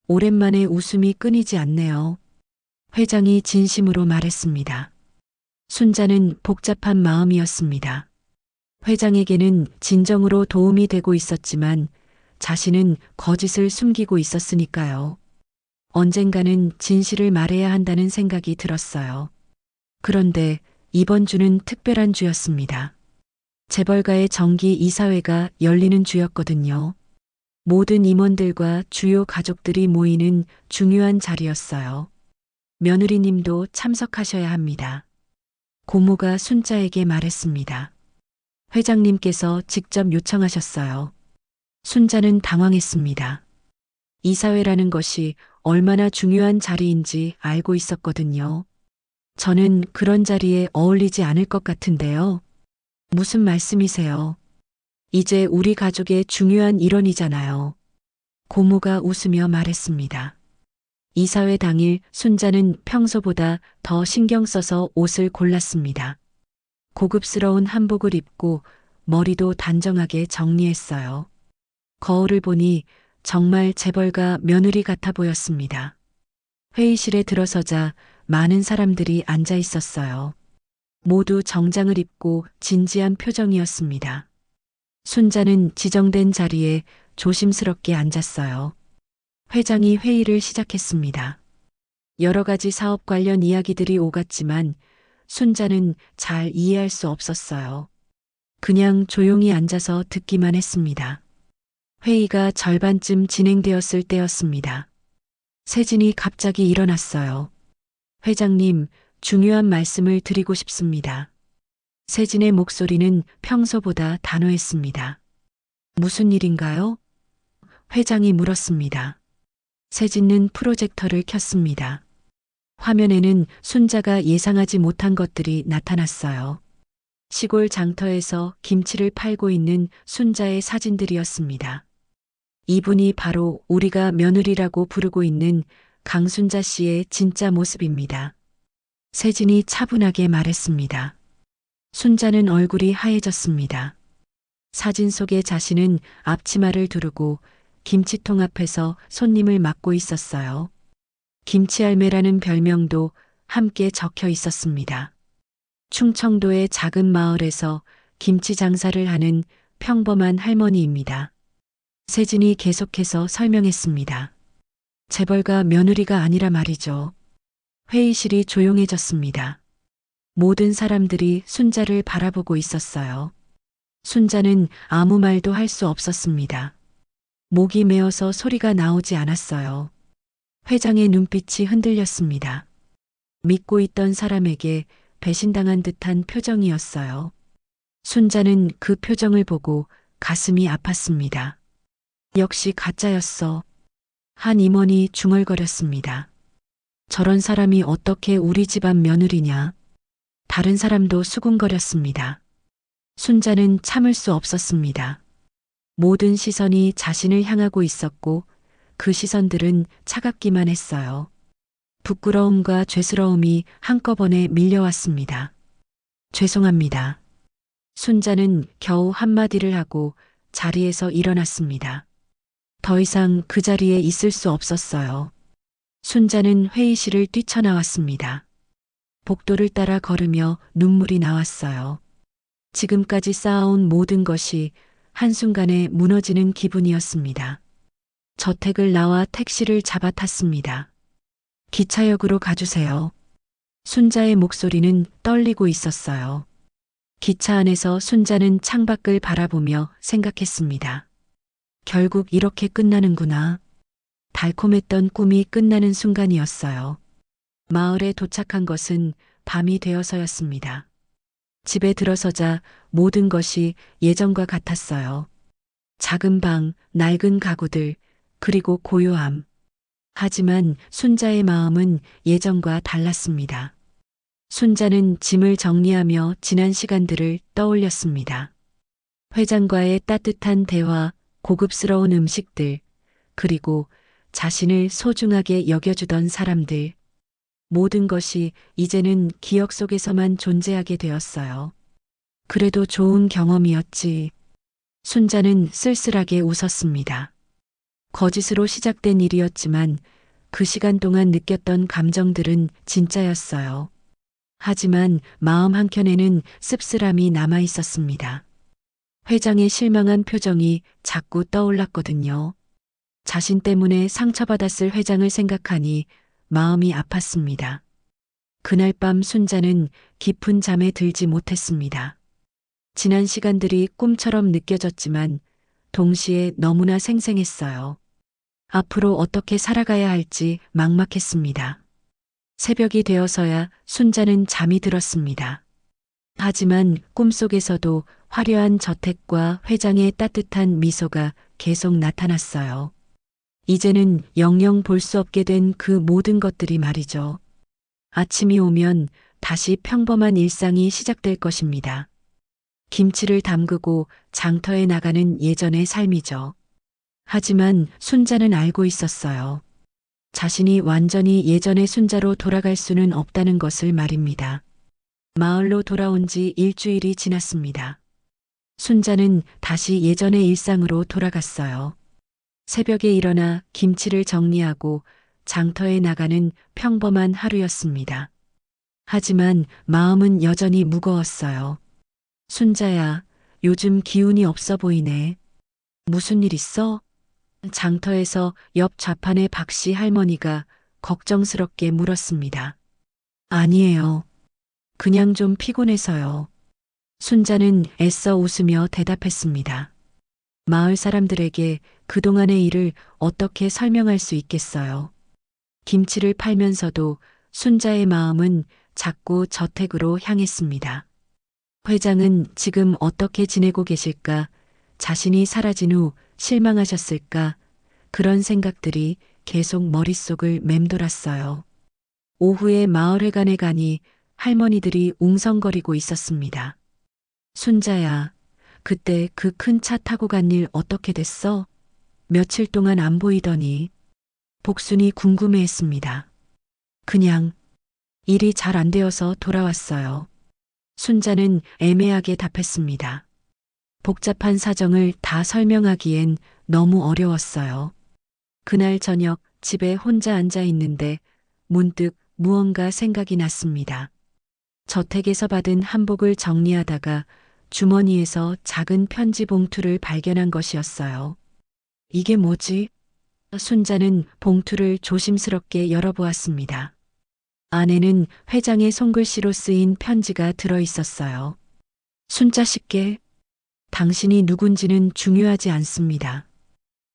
오랜만에 웃음이 끊이지 않네요. 회장이 진심으로 말했습니다. 순자는 복잡한 마음이었습니다. 회장에게는 진정으로 도움이 되고 있었지만 자신은 거짓을 숨기고 있었으니까요. 언젠가는 진실을 말해야 한다는 생각이 들었어요. 그런데 이번 주는 특별한 주였습니다. 재벌가의 정기 이사회가 열리는 주였거든요. 모든 임원들과 주요 가족들이 모이는 중요한 자리였어요. 며느리님도 참석하셔야 합니다. 고모가 순자에게 말했습니다. 회장님께서 직접 요청하셨어요. 순자는 당황했습니다. 이사회라는 것이 얼마나 중요한 자리인지 알고 있었거든요. 저는 그런 자리에 어울리지 않을 것 같은데요. 무슨 말씀이세요? 이제 우리 가족의 중요한 일원이잖아요. 고모가 웃으며 말했습니다. 이사회 당일 순자는 평소보다 더 신경 써서 옷을 골랐습니다. 고급스러운 한복을 입고 머리도 단정하게 정리했어요. 거울을 보니 정말 재벌가 며느리 같아 보였습니다. 회의실에 들어서자 많은 사람들이 앉아 있었어요. 모두 정장을 입고 진지한 표정이었습니다. 순자는 지정된 자리에 조심스럽게 앉았어요. 회장이 회의를 시작했습니다. 여러 가지 사업 관련 이야기들이 오갔지만 순자는 잘 이해할 수 없었어요. 그냥 조용히 앉아서 듣기만 했습니다. 회의가 절반쯤 진행되었을 때였습니다. 세진이 갑자기 일어났어요. 회장님, 중요한 말씀을 드리고 싶습니다. 세진의 목소리는 평소보다 단호했습니다. 무슨 일인가요? 회장이 물었습니다. 세진은 프로젝터를 켰습니다. 화면에는 순자가 예상하지 못한 것들이 나타났어요. 시골 장터에서 김치를 팔고 있는 순자의 사진들이었습니다. 이분이 바로 우리가 며느리라고 부르고 있는 강순자 씨의 진짜 모습입니다. 세진이 차분하게 말했습니다. 순자는 얼굴이 하얘졌습니다. 사진 속의 자신은 앞치마를 두르고 김치통 앞에서 손님을 맡고 있었어요. 김치할매라는 별명도 함께 적혀 있었습니다. 충청도의 작은 마을에서 김치 장사를 하는 평범한 할머니입니다. 세진이 계속해서 설명했습니다. 재벌가 며느리가 아니라 말이죠. 회의실이 조용해졌습니다. 모든 사람들이 순자를 바라보고 있었어요. 순자는 아무 말도 할 수 없었습니다. 목이 메어서 소리가 나오지 않았어요. 회장의 눈빛이 흔들렸습니다. 믿고 있던 사람에게 배신당한 듯한 표정이었어요. 순자는 그 표정을 보고 가슴이 아팠습니다. 역시 가짜였어. 한 임원이 중얼거렸습니다. 저런 사람이 어떻게 우리 집안 며느리냐. 다른 사람도 수군거렸습니다. 순자는 참을 수 없었습니다. 모든 시선이 자신을 향하고 있었고 그 시선들은 차갑기만 했어요. 부끄러움과 죄스러움이 한꺼번에 밀려왔습니다. 죄송합니다. 순자는 겨우 한마디를 하고 자리에서 일어났습니다. 더 이상 그 자리에 있을 수 없었어요. 순자는 회의실을 뛰쳐나왔습니다. 복도를 따라 걸으며 눈물이 나왔어요. 지금까지 쌓아온 모든 것이 한순간에 무너지는 기분이었습니다. 저택을 나와 택시를 잡아 탔습니다. 기차역으로 가주세요. 순자의 목소리는 떨리고 있었어요. 기차 안에서 순자는 창밖을 바라보며 생각했습니다. 결국 이렇게 끝나는구나. 달콤했던 꿈이 끝나는 순간이었어요. 마을에 도착한 것은 밤이 되어서였습니다. 집에 들어서자 모든 것이 예전과 같았어요. 작은 방, 낡은 가구들, 그리고 고요함. 하지만 순자의 마음은 예전과 달랐습니다. 순자는 짐을 정리하며 지난 시간들을 떠올렸습니다. 회장과의 따뜻한 대화, 고급스러운 음식들, 그리고 자신을 소중하게 여겨주던 사람들. 모든 것이 이제는 기억 속에서만 존재하게 되었어요. 그래도 좋은 경험이었지. 순자는 쓸쓸하게 웃었습니다. 거짓으로 시작된 일이었지만 그 시간 동안 느꼈던 감정들은 진짜였어요. 하지만 마음 한켠에는 씁쓸함이 남아 있었습니다. 회장의 실망한 표정이 자꾸 떠올랐거든요. 자신 때문에 상처받았을 회장을 생각하니 마음이 아팠습니다. 그날 밤 순자는 깊은 잠에 들지 못했습니다. 지난 시간들이 꿈처럼 느껴졌지만 동시에 너무나 생생했어요. 앞으로 어떻게 살아가야 할지 막막했습니다. 새벽이 되어서야 순자는 잠이 들었습니다. 하지만 꿈속에서도 화려한 저택과 회장의 따뜻한 미소가 계속 나타났어요. 이제는 영영 볼 수 없게 된 그 모든 것들이 말이죠. 아침이 오면 다시 평범한 일상이 시작될 것입니다. 김치를 담그고 장터에 나가는 예전의 삶이죠. 하지만 순자는 알고 있었어요. 자신이 완전히 예전의 순자로 돌아갈 수는 없다는 것을 말입니다. 마을로 돌아온 지 일주일이 지났습니다. 순자는 다시 예전의 일상으로 돌아갔어요. 새벽에 일어나 김치를 정리하고 장터에 나가는 평범한 하루였습니다. 하지만 마음은 여전히 무거웠어요. 순자야, 요즘 기운이 없어 보이네. 무슨 일 있어? 장터에서 옆 좌판의 박씨 할머니가 걱정스럽게 물었습니다. 아니에요. 그냥 좀 피곤해서요. 순자는 애써 웃으며 대답했습니다. 마을 사람들에게 그동안의 일을 어떻게 설명할 수 있겠어요. 김치를 팔면서도 순자의 마음은 자꾸 저택으로 향했습니다. 회장은 지금 어떻게 지내고 계실까? 자신이 사라진 후 실망하셨을까? 그런 생각들이 계속 머릿속을 맴돌았어요. 오후에 마을회관에 가니 할머니들이 웅성거리고 있었습니다. 순자야, 그때 그 큰 차 타고 간 일 어떻게 됐어? 며칠 동안 안 보이더니. 복순이 궁금해했습니다. 그냥 일이 잘 안 되어서 돌아왔어요. 순자는 애매하게 답했습니다. 복잡한 사정을 다 설명하기엔 너무 어려웠어요. 그날 저녁 집에 혼자 앉아 있는데 문득 무언가 생각이 났습니다. 저택에서 받은 한복을 정리하다가 주머니에서 작은 편지 봉투를 발견한 것이었어요. 이게 뭐지? 순자는 봉투를 조심스럽게 열어보았습니다. 안에는 회장의 손글씨로 쓰인 편지가 들어 있었어요. 순자 씨께 당신이 누군지는 중요하지 않습니다.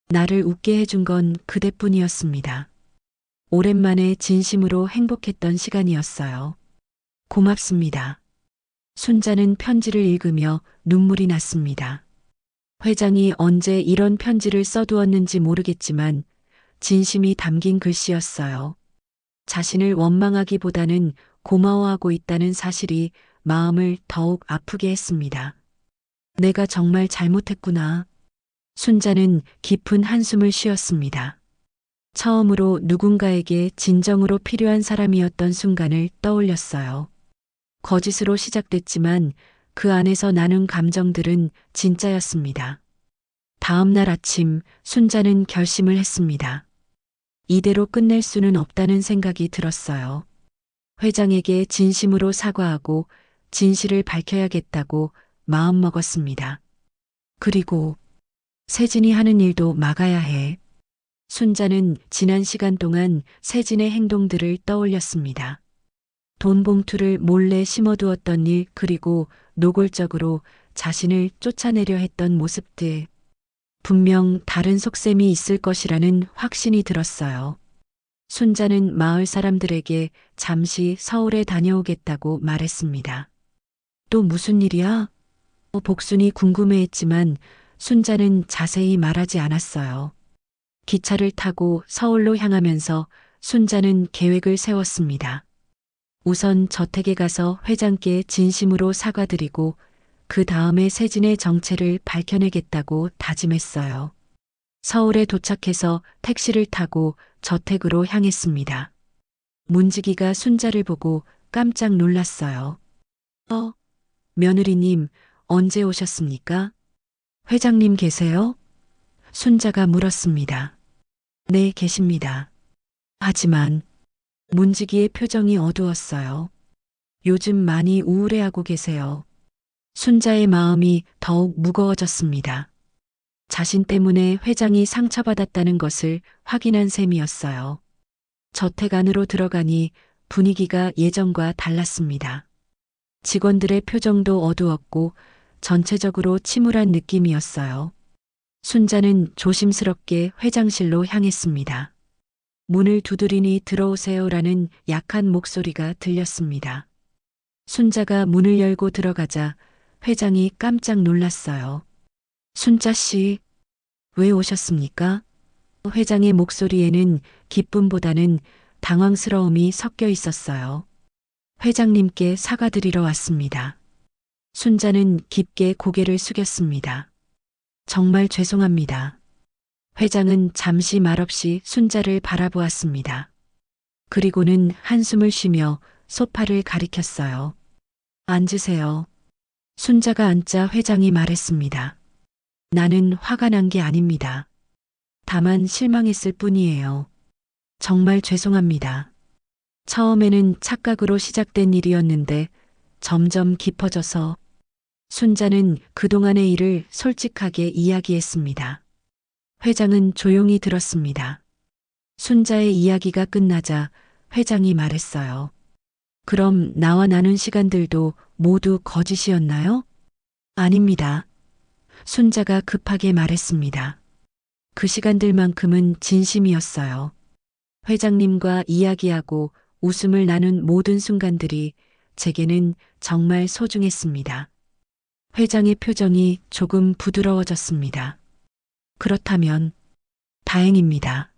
나를 웃게 해준 건 그대뿐이었습니다. 오랜만에 진심으로 행복했던 시간이었어요. 고맙습니다. 순자는 편지를 읽으며 눈물이 났습니다. 회장이 언제 이런 편지를 써두었는지 모르겠지만 진심이 담긴 글씨였어요. 자신을 원망하기보다는 고마워하고 있다는 사실이 마음을 더욱 아프게 했습니다. 내가 정말 잘못했구나. 순자는 깊은 한숨을 쉬었습니다. 처음으로 누군가에게 진정으로 필요한 사람이었던 순간을 떠올렸어요. 거짓으로 시작됐지만 그 안에서 나눈 감정들은 진짜였습니다. 다음 날 아침 순자는 결심을 했습니다. 이대로 끝낼 수는 없다는 생각이 들었어요. 회장에게 진심으로 사과하고 진실을 밝혀야겠다고 마음먹었습니다. 그리고 세진이 하는 일도 막아야 해. 순자는 지난 시간 동안 세진의 행동들을 떠올렸습니다. 돈 봉투를 몰래 심어두었던 일, 그리고 노골적으로 자신을 쫓아내려 했던 모습들. 분명 다른 속셈이 있을 것이라는 확신이 들었어요. 순자는 마을 사람들에게 잠시 서울에 다녀오겠다고 말했습니다. 또 무슨 일이야? 복순이 궁금해했지만 순자는 자세히 말하지 않았어요. 기차를 타고 서울로 향하면서 순자는 계획을 세웠습니다. 우선 저택에 가서 회장께 진심으로 사과드리고 그 다음에 세진의 정체를 밝혀내겠다고 다짐했어요. 서울에 도착해서 택시를 타고 저택으로 향했습니다. 문지기가 순자를 보고 깜짝 놀랐어요. 며느리님, 언제 오셨습니까? 회장님 계세요? 순자가 물었습니다. 네, 계십니다. 하지만 문지기의 표정이 어두웠어요. 요즘 많이 우울해하고 계세요. 순자의 마음이 더욱 무거워졌습니다. 자신 때문에 회장이 상처받았다는 것을 확인한 셈이었어요. 저택 안으로 들어가니 분위기가 예전과 달랐습니다. 직원들의 표정도 어두웠고 전체적으로 침울한 느낌이었어요. 순자는 조심스럽게 회장실로 향했습니다. 문을 두드리니 들어오세요라는 약한 목소리가 들렸습니다. 순자가 문을 열고 들어가자 회장이 깜짝 놀랐어요. 순자 씨, 왜 오셨습니까? 회장의 목소리에는 기쁨보다는 당황스러움이 섞여 있었어요. 회장님께 사과드리러 왔습니다. 순자는 깊게 고개를 숙였습니다. 정말 죄송합니다. 회장은 잠시 말없이 순자를 바라보았습니다. 그리고는 한숨을 쉬며 소파를 가리켰어요. 앉으세요. 순자가 앉자 회장이 말했습니다. 나는 화가 난 게 아닙니다. 다만 실망했을 뿐이에요. 정말 죄송합니다. 처음에는 착각으로 시작된 일이었는데 점점 깊어져서 순자는 그동안의 일을 솔직하게 이야기했습니다. 회장은 조용히 들었습니다. 순자의 이야기가 끝나자 회장이 말했어요. 그럼 나와 나눈 시간들도 모두 거짓이었나요? 아닙니다. 순자가 급하게 말했습니다. 그 시간들만큼은 진심이었어요. 회장님과 이야기하고 웃음을 나눈 모든 순간들이 제게는 정말 소중했습니다. 회장의 표정이 조금 부드러워졌습니다. 그렇다면 다행입니다.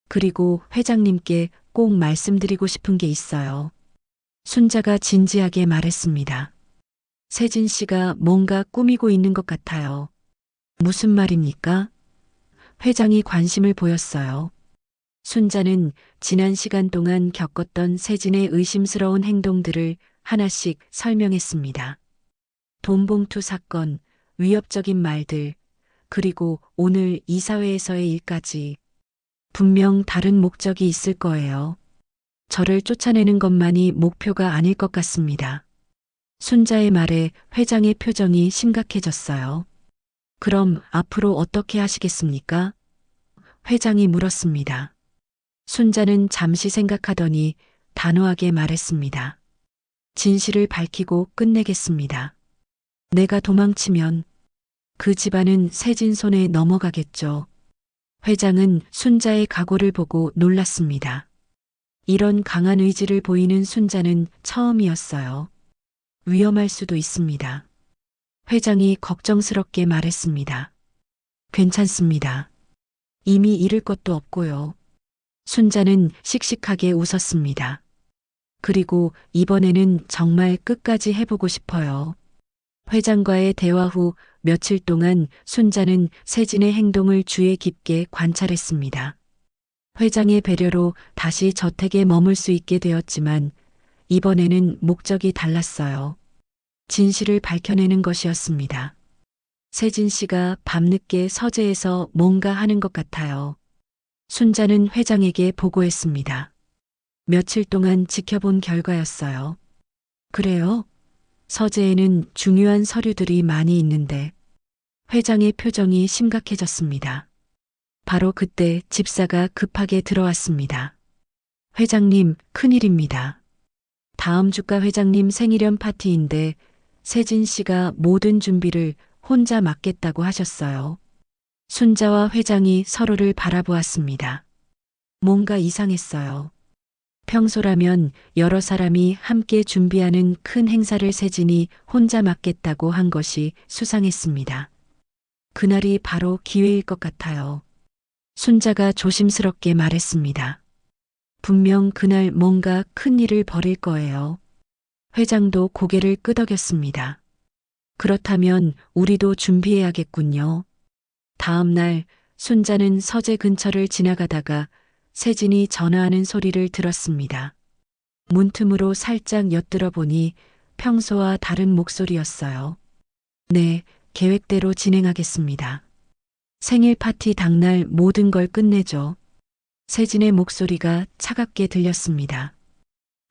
그리고 회장님께 꼭 말씀드리고 싶은 게 있어요. 순자가 진지하게 말했습니다. 세진 씨가 뭔가 꾸미고 있는 것 같아요. 무슨 말입니까? 회장이 관심을 보였어요. 순자는 지난 시간 동안 겪었던 세진의 의심스러운 행동들을 하나씩 설명했습니다. 돈봉투 사건, 위협적인 말들, 그리고 오늘 이사회에서의 일까지. 분명 다른 목적이 있을 거예요. 저를 쫓아내는 것만이 목표가 아닐 것 같습니다. 순자의 말에 회장의 표정이 심각해졌어요. 그럼 앞으로 어떻게 하시겠습니까? 회장이 물었습니다. 순자는 잠시 생각하더니 단호하게 말했습니다. 진실을 밝히고 끝내겠습니다. 내가 도망치면 그 집안은 세진 손에 넘어가겠죠. 회장은 순자의 각오를 보고 놀랐습니다. 이런 강한 의지를 보이는 순자는 처음이었어요. 위험할 수도 있습니다. 회장이 걱정스럽게 말했습니다. 괜찮습니다. 이미 잃을 것도 없고요. 순자는 씩씩하게 웃었습니다. 그리고 이번에는 정말 끝까지 해보고 싶어요. 회장과의 대화 후 며칠 동안 순자는 세진의 행동을 주의 깊게 관찰했습니다. 회장의 배려로 다시 저택에 머물 수 있게 되었지만 이번에는 목적이 달랐어요. 진실을 밝혀내는 것이었습니다. 세진 씨가 밤늦게 서재에서 뭔가 하는 것 같아요. 순자는 회장에게 보고했습니다. 며칠 동안 지켜본 결과였어요. 그래요? 서재에는 중요한 서류들이 많이 있는데 회장의 표정이 심각해졌습니다. 바로 그때 집사가 급하게 들어왔습니다. 회장님, 큰일입니다. 다음 주가 회장님 생일연 파티인데 세진 씨가 모든 준비를 혼자 맡겠다고 하셨어요. 순자와 회장이 서로를 바라보았습니다. 뭔가 이상했어요. 평소라면 여러 사람이 함께 준비하는 큰 행사를 세진이 혼자 맡겠다고 한 것이 수상했습니다. 그날이 바로 기회일 것 같아요. 순자가 조심스럽게 말했습니다. 분명 그날 뭔가 큰 일을 벌일 거예요. 회장도 고개를 끄덕였습니다. 그렇다면 우리도 준비해야겠군요. 다음 날 순자는 서재 근처를 지나가다가 세진이 전화하는 소리를 들었습니다. 문틈으로 살짝 엿들어 보니 평소와 다른 목소리였어요. 네, 계획대로 진행하겠습니다. 생일 파티 당날 모든 걸 끝내죠. 세진의 목소리가 차갑게 들렸습니다.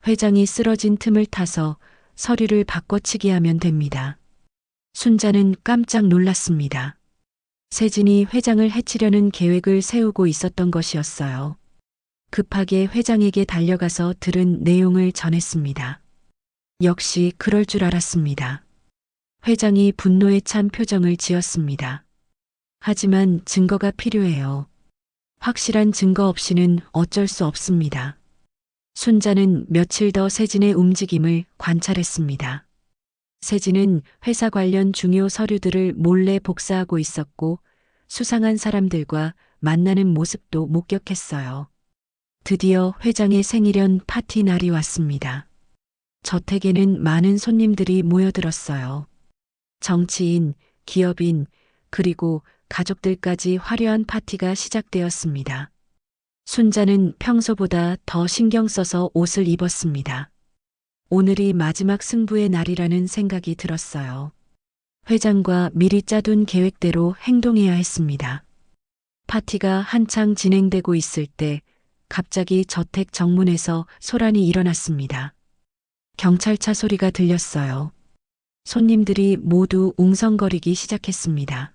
회장이 쓰러진 틈을 타서 서류를 바꿔치기 하면 됩니다. 순자는 깜짝 놀랐습니다. 세진이 회장을 해치려는 계획을 세우고 있었던 것이었어요. 급하게 회장에게 달려가서 들은 내용을 전했습니다. 역시 그럴 줄 알았습니다. 회장이 분노에 찬 표정을 지었습니다. 하지만 증거가 필요해요. 확실한 증거 없이는 어쩔 수 없습니다. 순자는 며칠 더 세진의 움직임을 관찰했습니다. 세진은 회사 관련 중요 서류들을 몰래 복사하고 있었고 수상한 사람들과 만나는 모습도 목격했어요. 드디어 회장의 생일연 파티 날이 왔습니다. 저택에는 많은 손님들이 모여들었어요. 정치인, 기업인, 그리고 가족들까지 화려한 파티가 시작되었습니다. 순자는 평소보다 더 신경 써서 옷을 입었습니다. 오늘이 마지막 승부의 날이라는 생각이 들었어요. 회장과 미리 짜둔 계획대로 행동해야 했습니다. 파티가 한창 진행되고 있을 때 갑자기 저택 정문에서 소란이 일어났습니다. 경찰차 소리가 들렸어요. 손님들이 모두 웅성거리기 시작했습니다.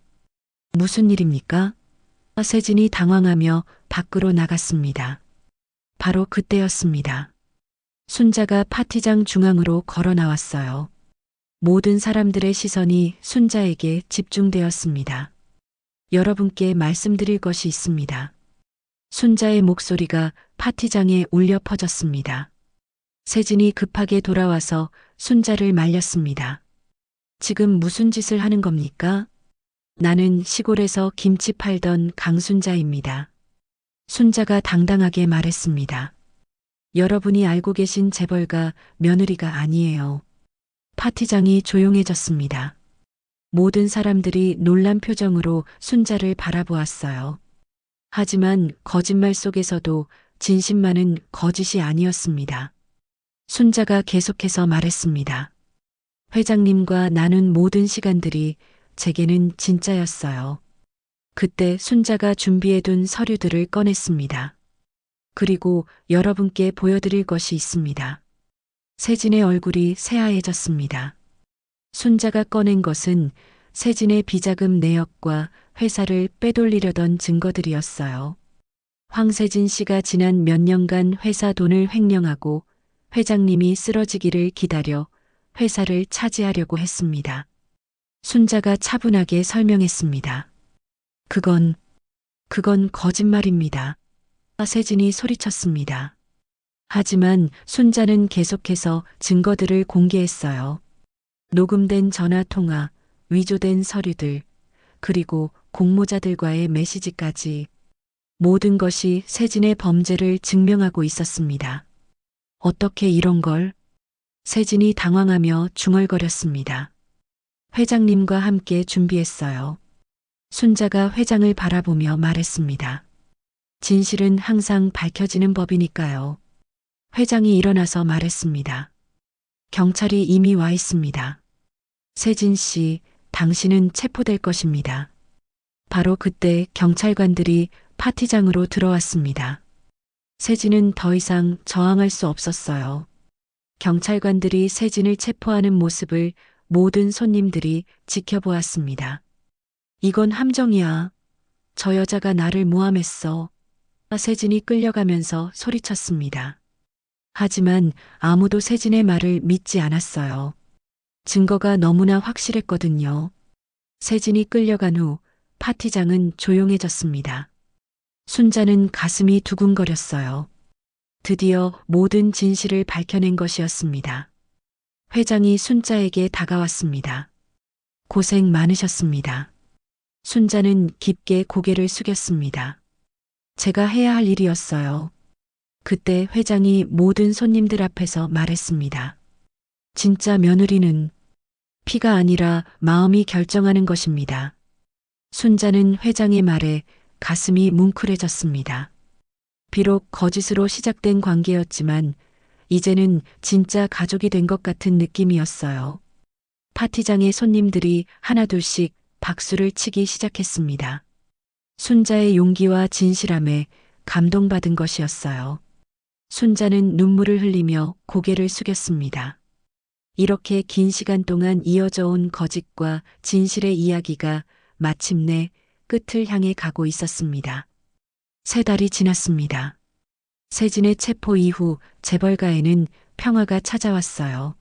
무슨 일입니까? 세진이 당황하며 밖으로 나갔습니다. 바로 그때였습니다. 순자가 파티장 중앙으로 걸어 나왔어요. 모든 사람들의 시선이 순자에게 집중되었습니다. 여러분께 말씀드릴 것이 있습니다. 순자의 목소리가 파티장에 울려 퍼졌습니다. 세진이 급하게 돌아와서 순자를 말렸습니다. 지금 무슨 짓을 하는 겁니까? 나는 시골에서 김치 팔던 강순자입니다. 순자가 당당하게 말했습니다. 여러분이 알고 계신 재벌가 며느리가 아니에요. 파티장이 조용해졌습니다. 모든 사람들이 놀란 표정으로 순자를 바라보았어요. 하지만 거짓말 속에서도 진심만은 거짓이 아니었습니다. 순자가 계속해서 말했습니다. 회장님과 나눈 모든 시간들이 제게는 진짜였어요. 그때 순자가 준비해둔 서류들을 꺼냈습니다. 그리고 여러분께 보여드릴 것이 있습니다. 세진의 얼굴이 새하얘졌습니다. 순자가 꺼낸 것은 세진의 비자금 내역과 회사를 빼돌리려던 증거들이었어요. 황세진 씨가 지난 몇 년간 회사 돈을 횡령하고 회장님이 쓰러지기를 기다려 회사를 차지하려고 했습니다. 순자가 차분하게 설명했습니다. 그건 거짓말입니다. 세진이 소리쳤습니다. 하지만 순자는 계속해서 증거들을 공개했어요. 녹음된 전화통화, 위조된 서류들, 그리고 공모자들과의 메시지까지 모든 것이 세진의 범죄를 증명하고 있었습니다. 어떻게 이런 걸? 세진이 당황하며 중얼거렸습니다. 회장님과 함께 준비했어요. 순자가 회장을 바라보며 말했습니다. 진실은 항상 밝혀지는 법이니까요. 회장이 일어나서 말했습니다. 경찰이 이미 와 있습니다. 세진 씨, 당신은 체포될 것입니다. 바로 그때 경찰관들이 파티장으로 들어왔습니다. 세진은 더 이상 저항할 수 없었어요. 경찰관들이 세진을 체포하는 모습을 모든 손님들이 지켜보았습니다. 이건 함정이야. 저 여자가 나를 모함했어. 세진이 끌려가면서 소리쳤습니다. 하지만 아무도 세진의 말을 믿지 않았어요. 증거가 너무나 확실했거든요. 세진이 끌려간 후 파티장은 조용해졌습니다. 순자는 가슴이 두근거렸어요. 드디어 모든 진실을 밝혀낸 것이었습니다. 회장이 순자에게 다가왔습니다. 고생 많으셨습니다. 순자는 깊게 고개를 숙였습니다. 제가 해야 할 일이었어요. 그때 회장이 모든 손님들 앞에서 말했습니다. 진짜 며느리는 피가 아니라 마음이 결정하는 것입니다. 순자는 회장의 말에 가슴이 뭉클해졌습니다. 비록 거짓으로 시작된 관계였지만 이제는 진짜 가족이 된 것 같은 느낌이었어요. 파티장에 손님들이 하나둘씩 박수를 치기 시작했습니다. 순자의 용기와 진실함에 감동받은 것이었어요. 순자는 눈물을 흘리며 고개를 숙였습니다. 이렇게 긴 시간 동안 이어져 온 거짓과 진실의 이야기가 마침내 끝을 향해 가고 있었습니다. 3달이 지났습니다. 세진의 체포 이후 재벌가에는 평화가 찾아왔어요.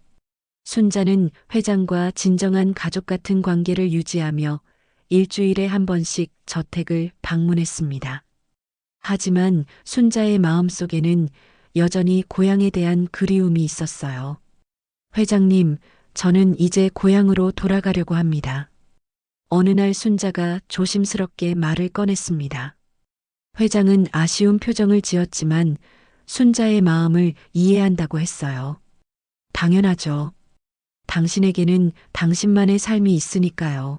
순자는 회장과 진정한 가족 같은 관계를 유지하며 일주일에 한 번씩 저택을 방문했습니다. 하지만 순자의 마음속에는 여전히 고향에 대한 그리움이 있었어요. 회장님, 저는 이제 고향으로 돌아가려고 합니다. 어느 날 순자가 조심스럽게 말을 꺼냈습니다. 회장은 아쉬운 표정을 지었지만 순자의 마음을 이해한다고 했어요. 당연하죠. 당신에게는 당신만의 삶이 있으니까요.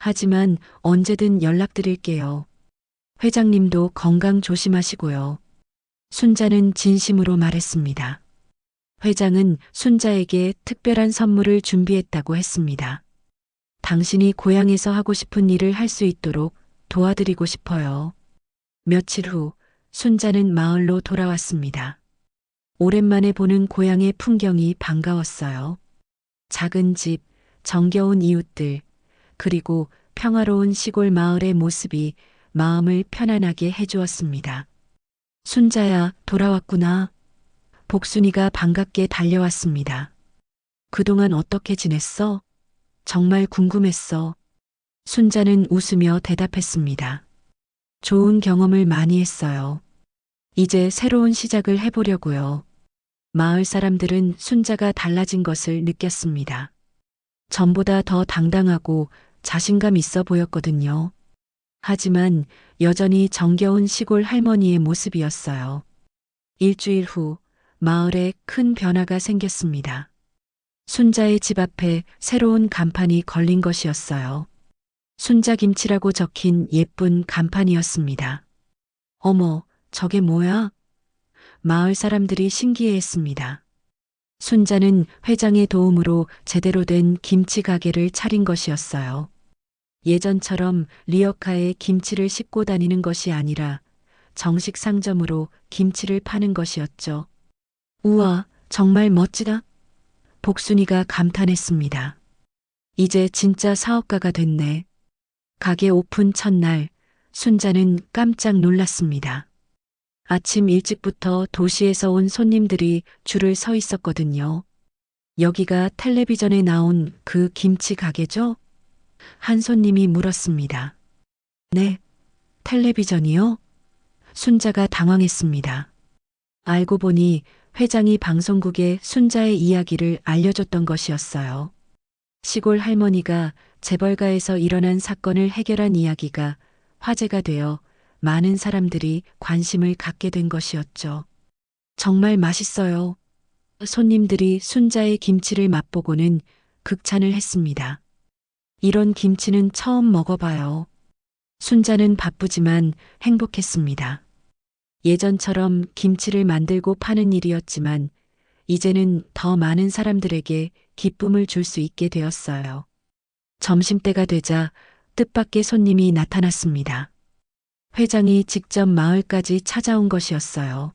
하지만 언제든 연락드릴게요. 회장님도 건강 조심하시고요. 순자는 진심으로 말했습니다. 회장은 순자에게 특별한 선물을 준비했다고 했습니다. 당신이 고향에서 하고 싶은 일을 할 수 있도록 도와드리고 싶어요. 며칠 후 순자는 마을로 돌아왔습니다. 오랜만에 보는 고향의 풍경이 반가웠어요. 작은 집, 정겨운 이웃들, 그리고 평화로운 시골 마을의 모습이 마음을 편안하게 해주었습니다. 순자야, 돌아왔구나. 복순이가 반갑게 달려왔습니다. 그동안 어떻게 지냈어? 정말 궁금했어. 순자는 웃으며 대답했습니다. 좋은 경험을 많이 했어요. 이제 새로운 시작을 해보려고요. 마을 사람들은 순자가 달라진 것을 느꼈습니다. 전보다 더 당당하고 자신감 있어 보였거든요. 하지만 여전히 정겨운 시골 할머니의 모습이었어요. 일주일 후 마을에 큰 변화가 생겼습니다. 순자의 집 앞에 새로운 간판이 걸린 것이었어요. 순자김치라고 적힌 예쁜 간판이었습니다. 어머, 저게 뭐야? 마을 사람들이 신기해했습니다. 순자는 회장의 도움으로 제대로 된 김치 가게를 차린 것이었어요. 예전처럼 리어카에 김치를 싣고 다니는 것이 아니라 정식 상점으로 김치를 파는 것이었죠. 우와, 정말 멋지다. 복순이가 감탄했습니다. 이제 진짜 사업가가 됐네. 가게 오픈 첫날, 순자는 깜짝 놀랐습니다. 아침 일찍부터 도시에서 온 손님들이 줄을 서 있었거든요. 여기가 텔레비전에 나온 그 김치 가게죠? 한 손님이 물었습니다. 네, 텔레비전이요? 순자가 당황했습니다. 알고 보니 회장이 방송국에 순자의 이야기를 알려줬던 것이었어요. 시골 할머니가 재벌가에서 일어난 사건을 해결한 이야기가 화제가 되어 많은 사람들이 관심을 갖게 된 것이었죠. 정말 맛있어요. 손님들이 순자의 김치를 맛보고는 극찬을 했습니다. 이런 김치는 처음 먹어봐요. 순자는 바쁘지만 행복했습니다. 예전처럼 김치를 만들고 파는 일이었지만 이제는 더 많은 사람들에게 기쁨을 줄 수 있게 되었어요. 점심때가 되자 뜻밖의 손님이 나타났습니다. 회장이 직접 마을까지 찾아온 것이었어요.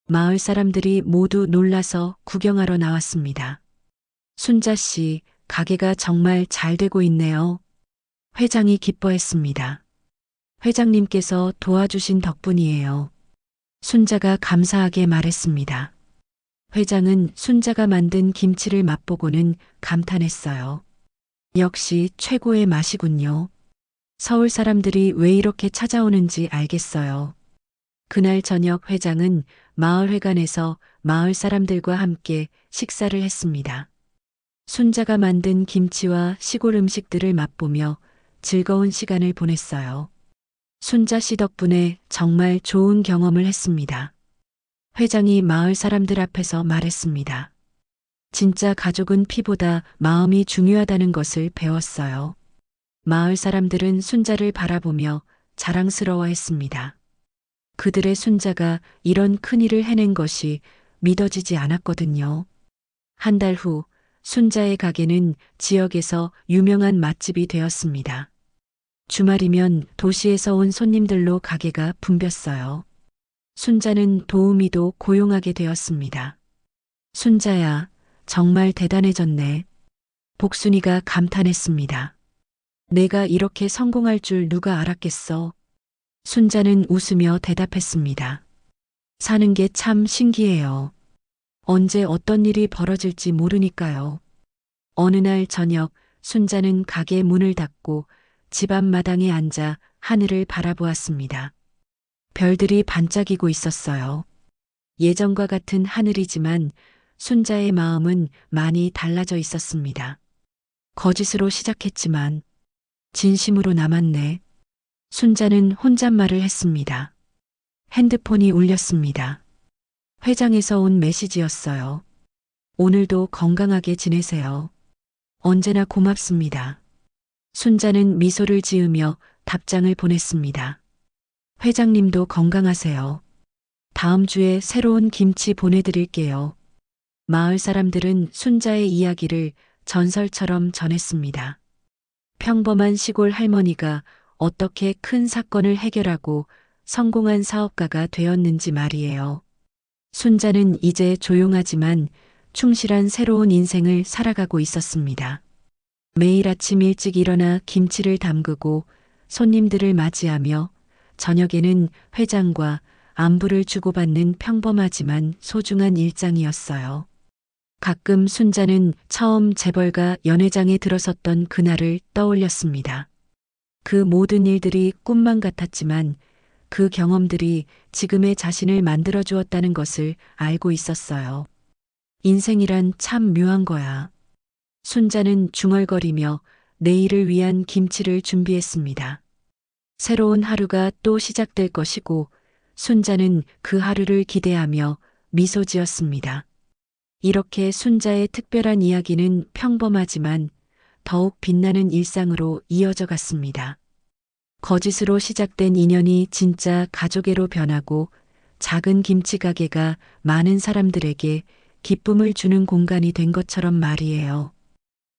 마을 사람들이 모두 놀라서 구경하러 나왔습니다. 순자 씨, 가게가 정말 잘 되고 있네요. 회장이 기뻐했습니다. 회장님께서 도와주신 덕분이에요. 순자가 감사하게 말했습니다. 회장은 순자가 만든 김치를 맛보고는 감탄했어요. 역시 최고의 맛이군요. 서울 사람들이 왜 이렇게 찾아오는지 알겠어요. 그날 저녁 회장은 마을회관에서 마을 사람들과 함께 식사를 했습니다. 순자가 만든 김치와 시골 음식들을 맛보며 즐거운 시간을 보냈어요. 순자 씨 덕분에 정말 좋은 경험을 했습니다. 회장이 마을 사람들 앞에서 말했습니다. 진짜 가족은 피보다 마음이 중요하다는 것을 배웠어요. 마을 사람들은 순자를 바라보며 자랑스러워했습니다. 그들의 순자가 이런 큰일을 해낸 것이 믿어지지 않았거든요. 한 달 후 순자의 가게는 지역에서 유명한 맛집이 되었습니다. 주말이면 도시에서 온 손님들로 가게가 붐볐어요. 순자는 도우미도 고용하게 되었습니다. 순자야, 정말 대단해졌네. 복순이가 감탄했습니다. 내가 이렇게 성공할 줄 누가 알았겠어. 순자는 웃으며 대답했습니다. 사는 게 참 신기해요. 언제 어떤 일이 벌어질지 모르니까요. 어느 날 저녁 순자는 가게 문을 닫고 집 앞마당에 앉아 하늘을 바라보았습니다. 별들이 반짝이고 있었어요. 예전과 같은 하늘이지만 순자의 마음은 많이 달라져 있었습니다. 거짓으로 시작했지만 진심으로 남았네. 순자는 혼잣말을 했습니다. 핸드폰이 울렸습니다. 회장에서 온 메시지였어요. 오늘도 건강하게 지내세요. 언제나 고맙습니다. 순자는 미소를 지으며 답장을 보냈습니다. 회장님도 건강하세요. 다음 주에 새로운 김치 보내드릴게요. 마을 사람들은 순자의 이야기를 전설처럼 전했습니다. 평범한 시골 할머니가 어떻게 큰 사건을 해결하고 성공한 사업가가 되었는지 말이에요. 순자는 이제 조용하지만 충실한 새로운 인생을 살아가고 있었습니다. 매일 아침 일찍 일어나 김치를 담그고 손님들을 맞이하며 저녁에는 회장과 안부를 주고받는 평범하지만 소중한 일상이었어요. 가끔 순자는 처음 재벌가 연회장에 들어섰던 그날을 떠올렸습니다. 그 모든 일들이 꿈만 같았지만 그 경험들이 지금의 자신을 만들어 주었다는 것을 알고 있었어요. 인생이란 참 묘한 거야. 순자는 중얼거리며 내일을 위한 김치를 준비했습니다. 새로운 하루가 또 시작될 것이고 순자는 그 하루를 기대하며 미소 지었습니다. 이렇게 순자의 특별한 이야기는 평범하지만 더욱 빛나는 일상으로 이어져 갔습니다. 거짓으로 시작된 인연이 진짜 가족애로 변하고 작은 김치 가게가 많은 사람들에게 기쁨을 주는 공간이 된 것처럼 말이에요.